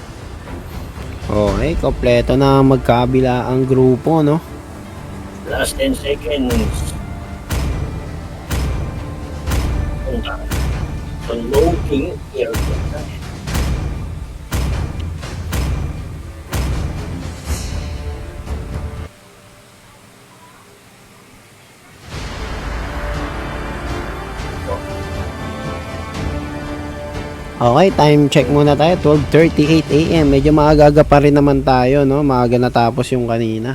Okay, kompleto na magkabila ang grupo, no? Last 10 seconds. Unloading aircraft. Okay, time check muna tayo. 12:38 AM. Medyo maaga pa rin naman tayo, no? Maaga natapos yung kanina.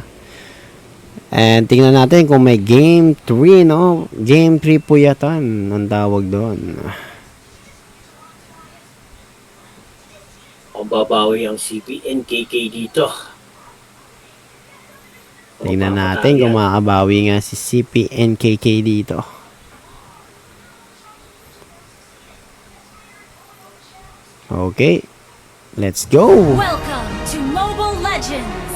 And tingnan natin kung may game 3, no? Game 3 po yatan ang tawag doon. Ang babawi ang CPNKK dito. Tingnan natin kung makakabawi nga si CPNKK dito. Okay, let's go! Welcome to Mobile Legends.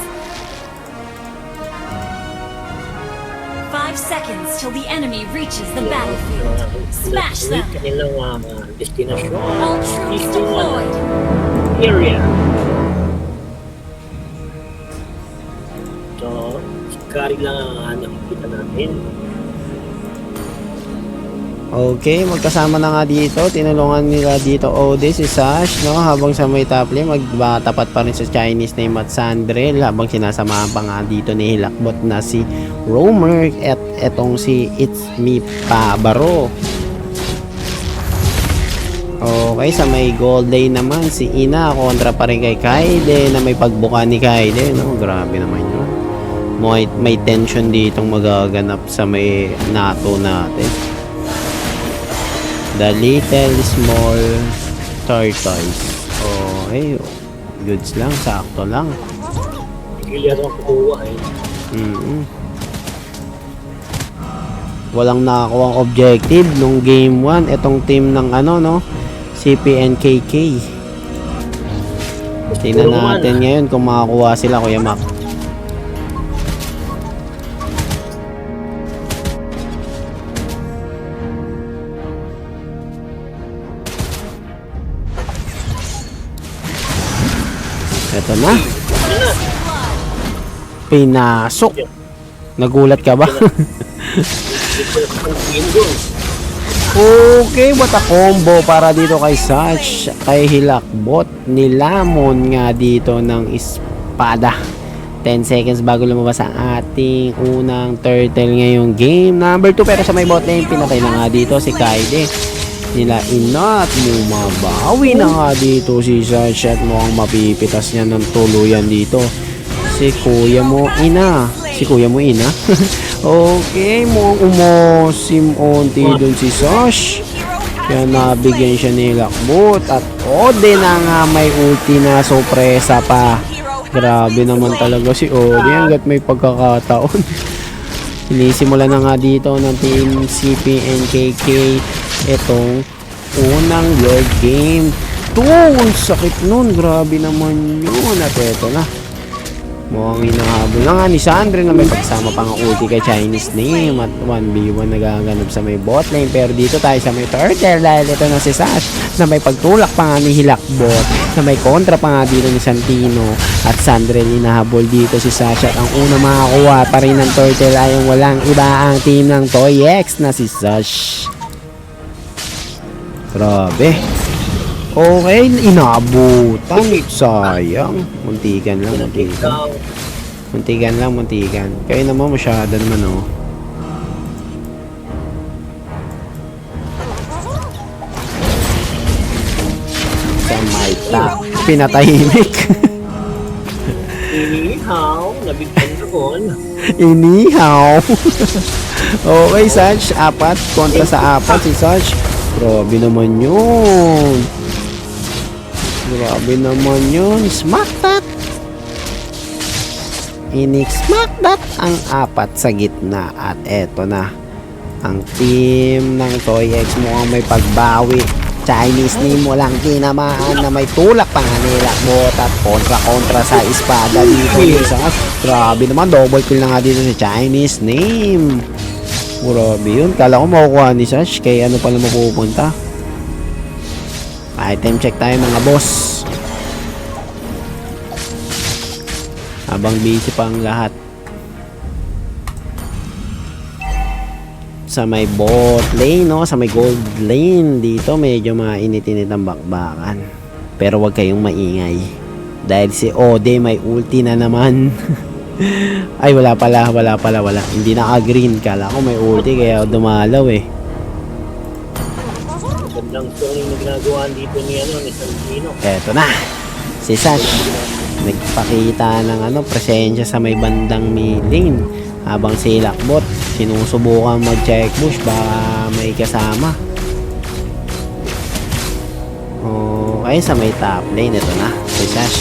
5 seconds till the enemy reaches the battlefield. Smash them. Kanilang destinasyon. All troops deployed. Area. So, si Kari lang ang nakikita natin. Okay, magkasama na nga dito. Tinulungan nila dito Ode si Sash, no? Habang sa may top lane, magtapat pa rin sa Chinese name at Sandrel. Habang sinasamahan pa nga dito ni Hilakbot na si Roamer at etong si It's Me Pabaro. Okay, sa may gold lane naman, si Ina kontra pa rin kay Kaide na may pagbuka ni Kaide, no? Grabe naman yun. May tension ditong magaganap sa may NATO natin. The Little Small Tortoise. Okay, goods lang, sakto lang. Kaya ang kukuha eh. Walang nakakuha ang objective nung game 1 etong team ng ano, no, CPNKK. Tingnan natin ngayon kung makakuha sila, Kuya Mac. Ito na. Pinasok. Nagulat ka ba? Okay, what a combo para dito kay Satch, kay Hilakbot. Nilamon nga dito ng espada. 10 seconds bago lumabas ang ating unang turtle ngayong game. Number 2, pero sa may bot lane, pinatay na nga dito si Kaide. Nila Ina at bumabawi na nga dito si Satch at mukhang mapipitas niya ng tuluyan dito si Kuya mo Ina. Okay, mukhang umosim onti dun si Sash. Kaya nabigyan siya ni Hilakbot at Ode na nga may ulti na sorpresa pa. Grabe naman talaga si Ode hanggat may pagkakataon. Sinisimula na nga dito ng team CPNKK itong unang Lord Game 2. Sakit nun, grabe naman yun. At eto na, mukhang hinahabol na nga ni Sandre na may pagsama pang ulti kay Chinese name at 1v1 nagaganap sa may bot lane. Pero dito tayo sa may turtle dahil ito na si Sash na may pagtulak pa nga ni Hilakbot, na may kontra pa nga dito ni Santino at Sandre hinahabol dito si Sash. At ang una makakuha pa rin ng turtle ay ang walang iba ang team ng Toy X na si Sash. Grabe. Okay, inabutan. Sayang. Muntikan lang. Kaya naman masyado naman, oh. Sa may top. Pinatahimik. Inihaw. Nabigyan doon. Inihaw. Okay, Satch. 4 kontra sa 4 si Satch. Grabe naman yun. Smack that. Smack that ang 4 sa gitna. At eto na, ang team ng Toy X mukhang may pagbawi. Chinese name walang tinamaan na may tulak pa nga nila. Bot at kontra sa espada dito. Grabe naman, double kill na nga dito sa Chinese name. Grabe yun. Kala ko makukuha ni Sash. Kaya ano pala mapupunta. Item check tayo mga boss. Habang busy pa ang lahat. Sa may bot lane, no? Sa may gold lane dito, medyo mainit-init ang bakbakan. Pero wag kayong maingay. Dahil si Ode may ulti na naman. Ay, wala pala. Hindi naka-green. Kala ko may ulti kaya dumalaw eh. Magandang song yung ginagawa dito ni Santino. Eto na. Si Sash. Nagpakita ng presensya sa may bandang lane. Habang si Hilakbot sinusubukan mag-check push baka may kasama. Okay, sa may top lane. Ito na. Si Sash.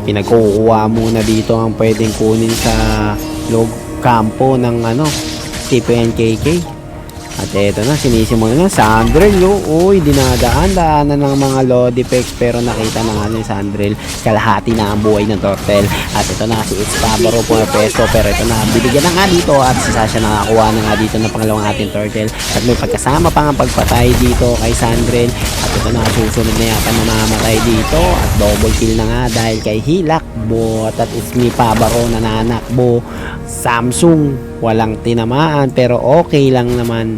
Pinagkukuha muna dito ang pwedeng kunin sa loob kampo ng CPNKK. At eto na, sinisimula na Sandrel, uy, dinadaan-daanan ng mga Lodifex, pero nakita na nga ni Sandrel, kalahati na ang buhay ng turtle. At ito na, si It's Pabaro pumapesto, pero ito na, bibigyan na nga dito, at si Sasha nakakuha na nga dito ng pangalawang ating turtle. At may pagkasama pa nga pagpatay dito kay Sandrel. At ito na, susunod na yata mamamatay dito, at double kill na nga dahil kay Hilakbot. At It's Me Pabaro nananakbo. Samsung walang tinamaan pero okay lang naman.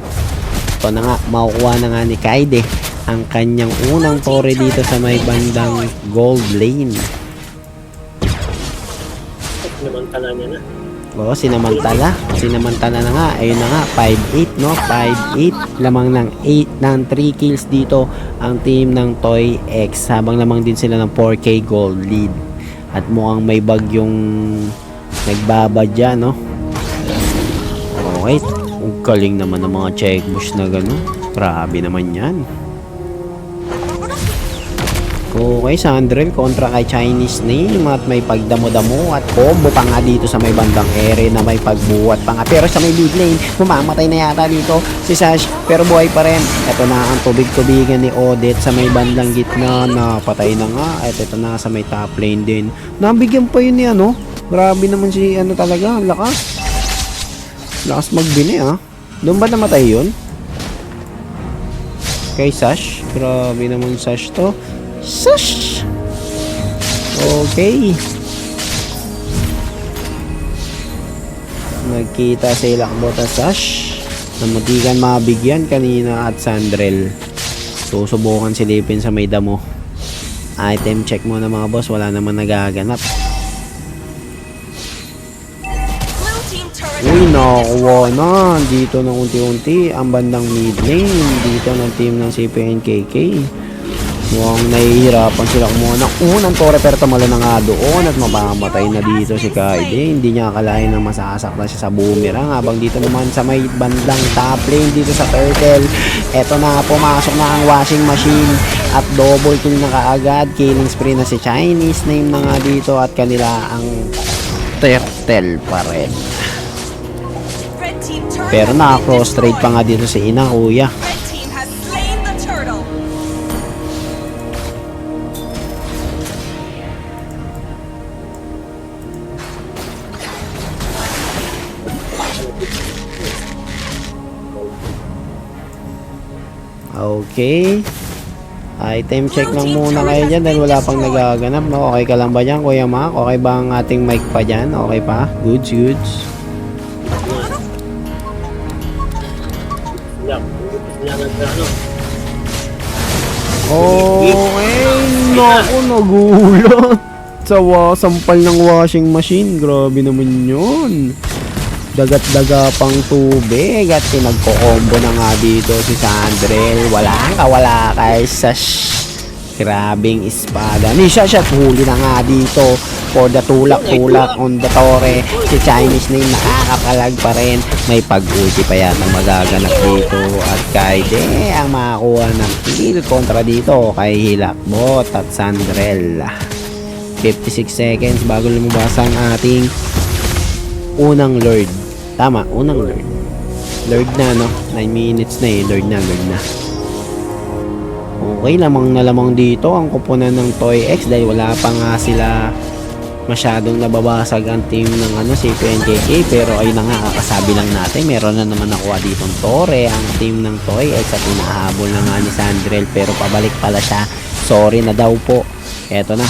Eto na nga, makukuha na nga ni Kaide ang kanyang unang tore dito sa may bandang gold lane. Sinamantala niya na. Oo, sinamantala na nga. Ayun na nga, 5-8 no, 5-8, lamang ng 3 kills dito ang team ng Toy X, habang lamang din sila ng 4k gold lead. At mukhang may bagyong nagbabadya no. Okay, ang galing naman ng mga check push na gano'n. Grabe naman yan. Okay, Sandrel kontra kay Chinese Name at may pagdamo-damo at combo pa nga dito sa may bandang ere na may pagbuhat pa nga. Pero sa may mid lane, mamamatay na yata dito si Sash, pero buhay pa rin. Ito na ang tubig-tubigan ni Odette sa may bandang gitna na patay na nga. At ito na sa may top lane din. Nabigyan pa yun ni ano. Grabe naman si ano talaga, lakas. Lakas magbini Doon ba namatay yun? Kay Sash. Grabe naman Sash to. Sash! Okay. Nagkita sa ilakbot at Sash na matikan mabigyan kanina at Sandrel. Susubukan silipin sa may damo. Item check muna mga boss. Wala naman nagaganap. Uy, nakuha na dito ng unti-unti ang bandang mid lane dito ng team ng CPNKK. Mukhang nahihirapan sila kumuha ng unang tore, pero tumalo na nga doon at mapamatay na dito si Kaide. Hindi niya akalain na masasaktan siya sa boomerang. Habang dito naman sa may bandang top lane dito sa Turtle, eto na, pumasok na ang washing machine at double kill na kaagad. Killing spree na si Chinese Name na nga dito at kanila ang Turtle pa rin. Pero naka-cross trade pa nga dito si Ina Kuya. Okay. Item check lang muna kayo dyan dahil wala pang nagaganap. No? Okay ka lang ba dyan, Kuya Mac? Okay ba ang ating mic pa dyan? Okay pa? Goods, goods. Okay. Naku, nagulat. Sampal ng washing machine. Grabe naman yun. Dagat-daga pang tubig at pinagko-combo na nga dito si Sandrel. Wala kay Sash. Grabing espada ni Sash at huli na nga dito for the tulak-tulak on the tore. Si Chinese Name nakakapalag pa rin. May pag-ulti pa yata magaganap dito at Kaide ang makakuha ng kill kontra dito kay Hilakbot at Sandrel. 56 seconds bago lumabas ang ating unang Lord. Tama, unang Lord. Lord na, no? 9 minutes na eh. Lord na. Okay, lamang dito ang kupunan ng Toy X dahil wala pa nga sila masyadong nababasag ang team ng CPNKK. Pero ayun na nga, kakasabi lang natin, meron na naman nakuha ditong tore ang team ng Toy X at hinahabol na nga ni Sandrel. Pero pabalik pala siya. Sorry na daw po. Eto na.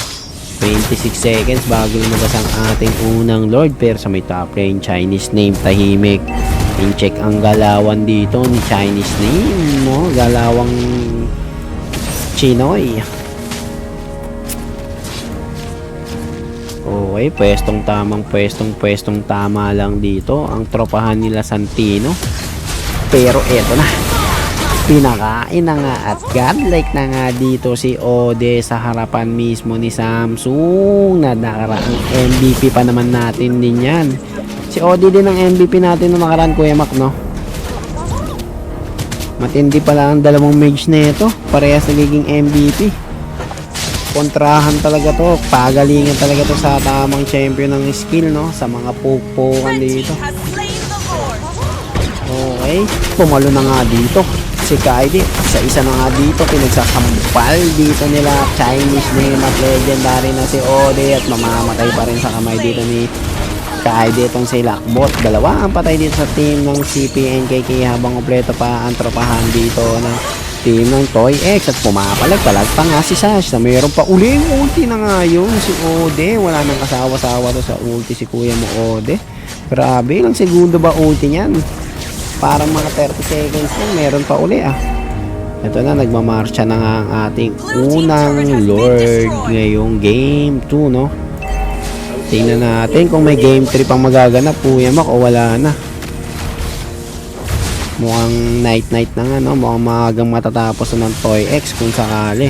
26 seconds bago lumabas ang ating unang Lord. Pero sa may top lane, Chinese Name tahimik. In-check ang galawan dito ni Chinese Name, no? Galawang Chinoy. Okay, pwestong tama lang dito ang tropahan nila Santino. Pero eto na, pinakain na nga at godlike na nga dito si Ode sa harapan mismo ni Samsung na nakaraang MVP pa naman natin din yan. Si Ode din ang MVP natin noong nakaraan, Kuya Mac, no? Matindi pala ang dalawang mage na ito. Parehas nagiging MVP. Kontrahan talaga to. Pagalingan talaga to sa tamang champion ng skill, no? Sa mga pupukan dito. Okay, pumalo na nga dito si Kaide. Isa na nga dito, pinagsasampal dito nila Chinese Name at legendary na si Ode at mamamatay pa rin sa kamay dito ni Kaide itong si Lakbot. Dalawa ang patay dito sa team ng CPNKK habang kompleto pa ang tropahan dito ng team ng Toy X at pumapalag-palag pa nga si Sash na mayroon pa uling ulti na nga yun si Ode. Wala nang kasawa-sawa to sa ulti si kuya mo Ode. Grabe, ilang segundo ba ulti niyan? parang mga 30 seconds lang, meron pa uli ah. Ito na, nagmamarsya na nga ang ating unang Lord ngayong game 2, no? Tingnan natin kung may game 3 pang magaganap, Kuya Mac, o wala na. Mukhang night na nga, no? Mukhang maagang matatapos na ng Toy X kung sakali.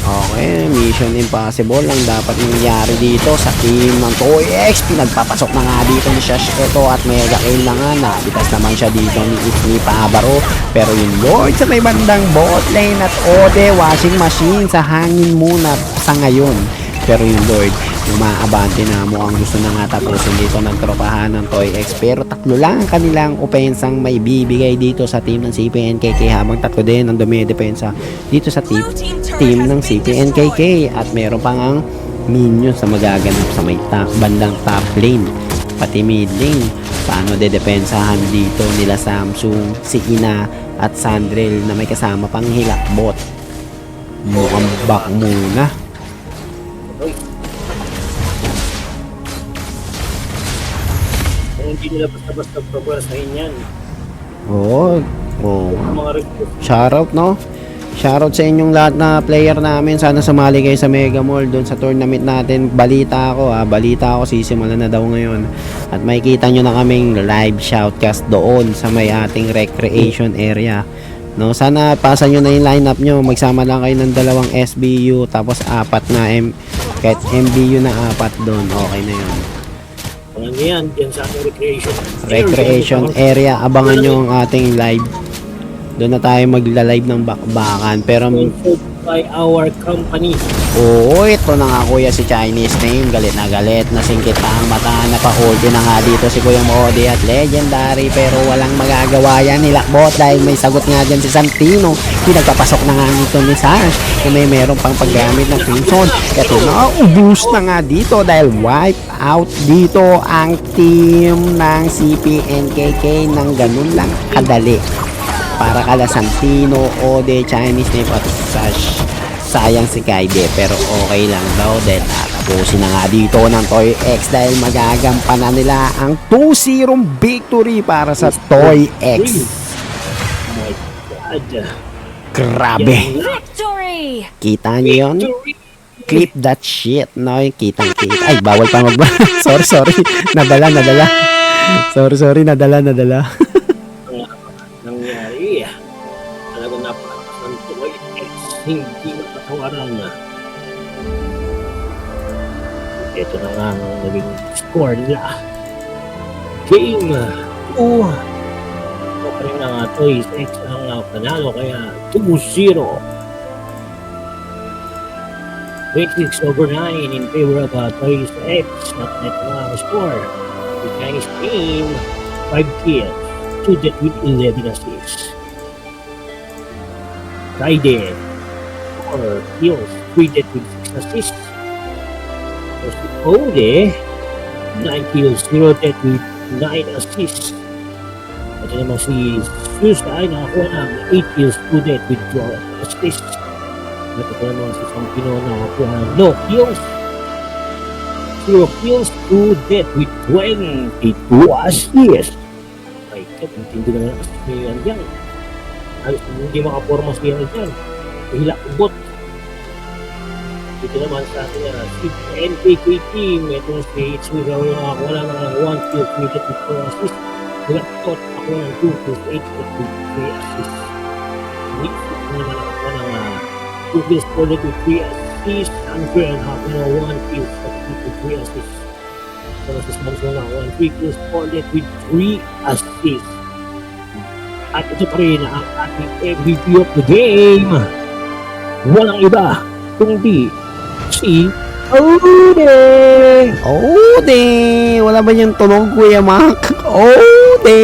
Okay, Mission Impossible lang dapat nangyari dito sa team ng Toy X. Pinagpapasok na nga dito ni Shash ito at mega kill na nga. Nabitas naman siya dito ni Pabaro. Pero yung Lord sa may bandang bot lane at Ode, washing machine sa hangin muna sa ngayon. Pero yung Lord, umaabante na mo ang gusto na nga tapusin dito ng tropahan ng Toy X. Pero tatlo lang ang kanilang opensang may bibigay dito sa team ng CPNKK habang tatlo din ang dumidepensa dito sa team ng CPNKK. At meron pang ang minions sa magaganap sa may bandang top lane pati mid lane. Paano dedepensahan dito nila Samsung, si Ina at Sandrel na may kasama pang hilakbot. Mukhang back muna. Hindi nila basta-basta progressahin yan. Oo. Mga request. Shoutout, no? Shoutout sa inyong lahat na player namin. Sana sumali kayo sa Mega Mall doon sa tournament natin. Balita ako sisimulan na daw ngayon. At makikita nyo na kaming live shoutcast doon sa may ating recreation area. No, sana pasa nyo na yung lineup nyo. Magsama lang kayo ng 2 SBU tapos 4 na kahit MBU na 4 doon. Okay na yun. Ano yan? Diyan sa ating recreation area. Abangan nyo ang ating live. Doon na tayo magla-live ng bakbakan. Pero by our company. oo, ito na nga kuya si Chinese name. Galit na galit. Nasingkit pa ang mata. Napa-hold na nga dito si Kuya Modi at legendary. Pero walang magagawa yan. Nilakbot dahil may sagot nga dyan si Santino. Pinagpapasok na nga nito ni Sash. Kung may meron pang paggamit ng Crimson. Ito na, ubus na nga dito dahil wipe out dito ang team ng CPNKK ng ganun lang kadali. Para kala Santino, Ode, Chinese name at Sash. Sayang si Kaide pero okay lang daw dahil tatapusin na nga dito ng Toy X dahil magagampanan nila ang 2-0 victory para sa Toy X. Oh my God. Grabe. Victory! Kita nyo yun? Clip that shit. No, kitang kita. Ay, bawal pa sorry. Nadala. Sorry, nadala. Nangyari. Talagang napakatas ng Toy X. Hindi mapatawaran na. Ito na nga ang naging score nila. Game 2. Ito pa rin nga Toy X ang panalo kaya 2-0. 26/9 in favor of Toy X. At ito na ang score. The Chinese team 5 kills. 2 death with 11 assists. Friday 4 kills, 3 death with 6 assists. Tapos si Ode 9 kills, 0 death with 9 assists. At naman si Susa ay nakakuha ng 8 kills, 2 death with 12 assists. At ito naman si Santino nakakuha ng no kills, 0 kills, 2 death with 22 assists. Ay, hindi naman kasi siya yan. Halos hindi makaporma siya yan. Hilakbot. Dito naman sa atin na si NKK team. Itong si Itsugawa yung nakakuha lang ng 1 kill, 3 death with 4 assists. Hilakbot ako ng 2 kills, 8 death with 3 assists. Hindi naman nakakuha ng 2 kills, 4 death with 3 assists. Andrew and Hawk na 1 kill, 4 with 3 assists. So, sa Samsung na 1 kills, 4 death with 3 assists. At ito pa rin ang ating MVP of the game. Walang iba kundi si Ode! Ode! Wala ba yung tunog, Kuya Mac? Ode!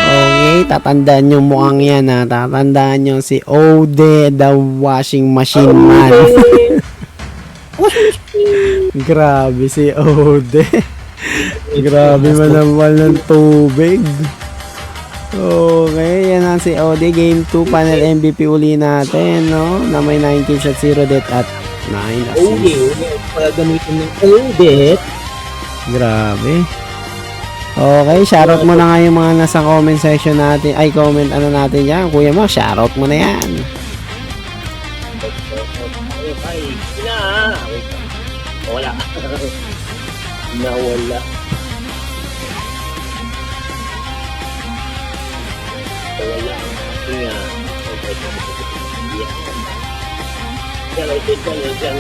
Okay, tatandaan yung mukhang yan ha. Tatandaan nyo si Ode, the washing machine man. Grabe si Ode. Grabe manamwal ng tubig. Okay, yan ang si Ode. Game 2 panel MVP uli natin, no? Na may 9 kills at 0 death at 9 Oh, assists. Pagamitin ng Odette. Grabe. Okay, shoutout mo na nga yung mga nasa comment section natin. Ay, comment ano natin yan. Kuya Mac, shoutout mo na yan. Ay, na. Wala. Nawala. Wala. Kaya, pero ito dyan,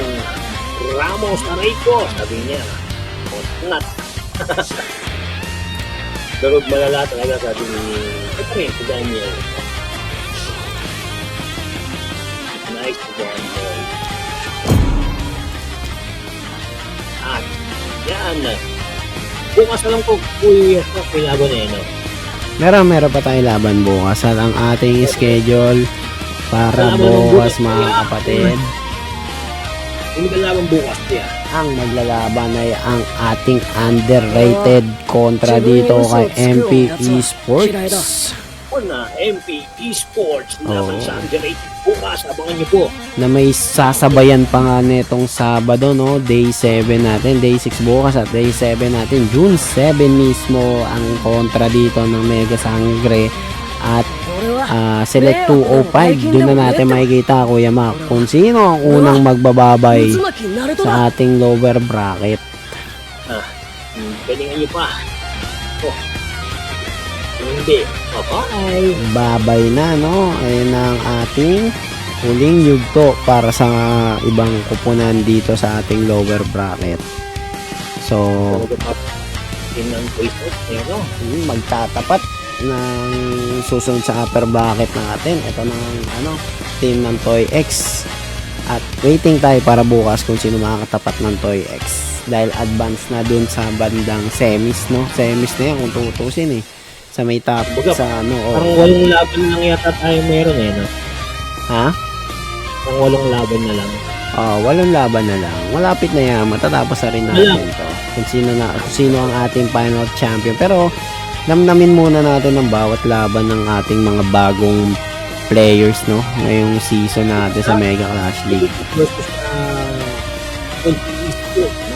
Ramos Areco, sabi niya. Not. Pero malala talaga sabi ni si Daniel. Nice one, boy. At, yan. Bukas na lang po, kuya, kailaban na yun. Meron pa tayong laban bukas at ang ating schedule para bukas mga kapatid. Yung laban bukas niya. Ang maglalaban ay ang ating underrated kontra dito kay MP Esports. Na MP Esports laban sa underrated bukas. Abangan niyo po. Na may sasabayan pa nga netong Sabado, no? Day 7 natin, Day 6 bukas at Day 7 natin, June 7 mismo ang kontra dito ng Mega Sangre at Select 205. Doon na natin makikita, Kuya Mac, kung sino ang unang magbababay sa ating lower bracket. Galingan niyo pa. Hindi. Bye-bye. Babay na, no? Ayun ang ating huling yugto para sa ibang kupunan dito sa ating lower bracket. So, magtatapat ng susunod sa upper bracket natin. Ito ng team ng Toy X. At waiting tayo para bukas kung sino makakatapat ng Toy X. Dahil advance na dun sa bandang semis, no? Semis na yan kung tutusin eh. Sa may top, Baga, sa parang 8 laban lang yata tayo meron no? Ha? Parang 8 laban na lang. 8 laban na lang. Malapit na yan. Matatapos na rin natin to. Kung sino ang ating final champion. Pero, namnamin muna natin ang bawat laban ng ating mga bagong players, no? Ngayong season natin sa Mega Clash League. Versus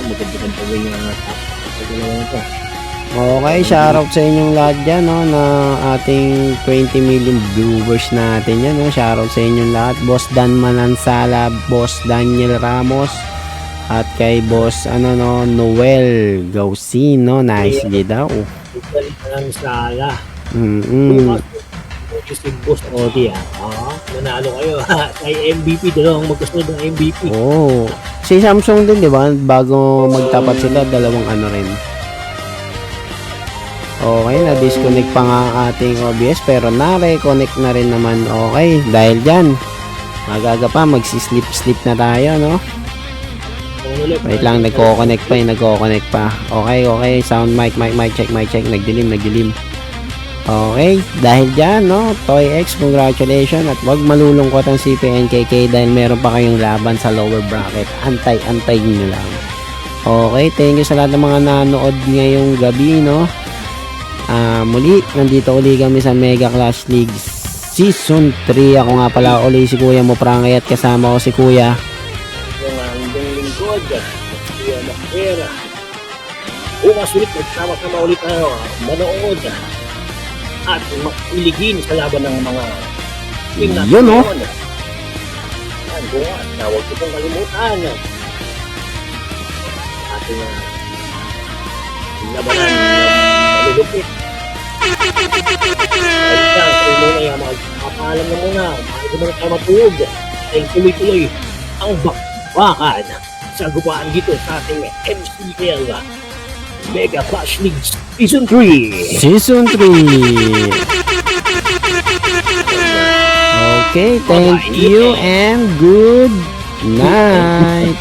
maganda-ganda yung top. Okay, shoutout sa inyong lahat dyan, no, na ating 20 million viewers natin yan, no. Shoutout sa inyong lahat. Boss Dan Manansala, Boss Daniel Ramos, at kay Boss, Noel Gausin, no. Nice day daw. Manansala. Si Boss Odi, manalo kayo, kay MVP, dalawang magkasunod ng MVP. Si Samsung din, di ba? Bago magtapat sila, dalawang rin. Okay, na-disconnect pa nga ang ating OBS pero na-reconnect na rin naman. Okay, dahil dyan, magaga pa, magsi-sleep na tayo, no? Wait lang, nagko-connect pa. Okay, sound mic check, nagdilim. Okay, dahil dyan, no? Toy X, congratulations at wag malulungkot ang CPNKK dahil meron pa kayong laban sa lower bracket. Antay nyo lang. Okay, thank you sa lahat ng mga nanood ngayong gabi, no? Muli, nandito uli kami sa Mega Clash League Season 3. Ako nga pala uli si Kuya Moprangay at kasama ko si Kuya yung handong lingkod, Kuya Macpera. Bukas ulit, magsama-sama ulit tayo, manood at makiligin sa laban ng mga team natin. Yun, no? Yan, bukas, huwag ko pong kalimutan ating labanan malulupit. Ayun lang, so muna yung magpapaalam na muna, maaari muna tayo matulog dahil tuloy-tuloy ang bakbakan sa gubaan dito sa ating MCL Mega Clash League Season 3. Okay, thank you and good night.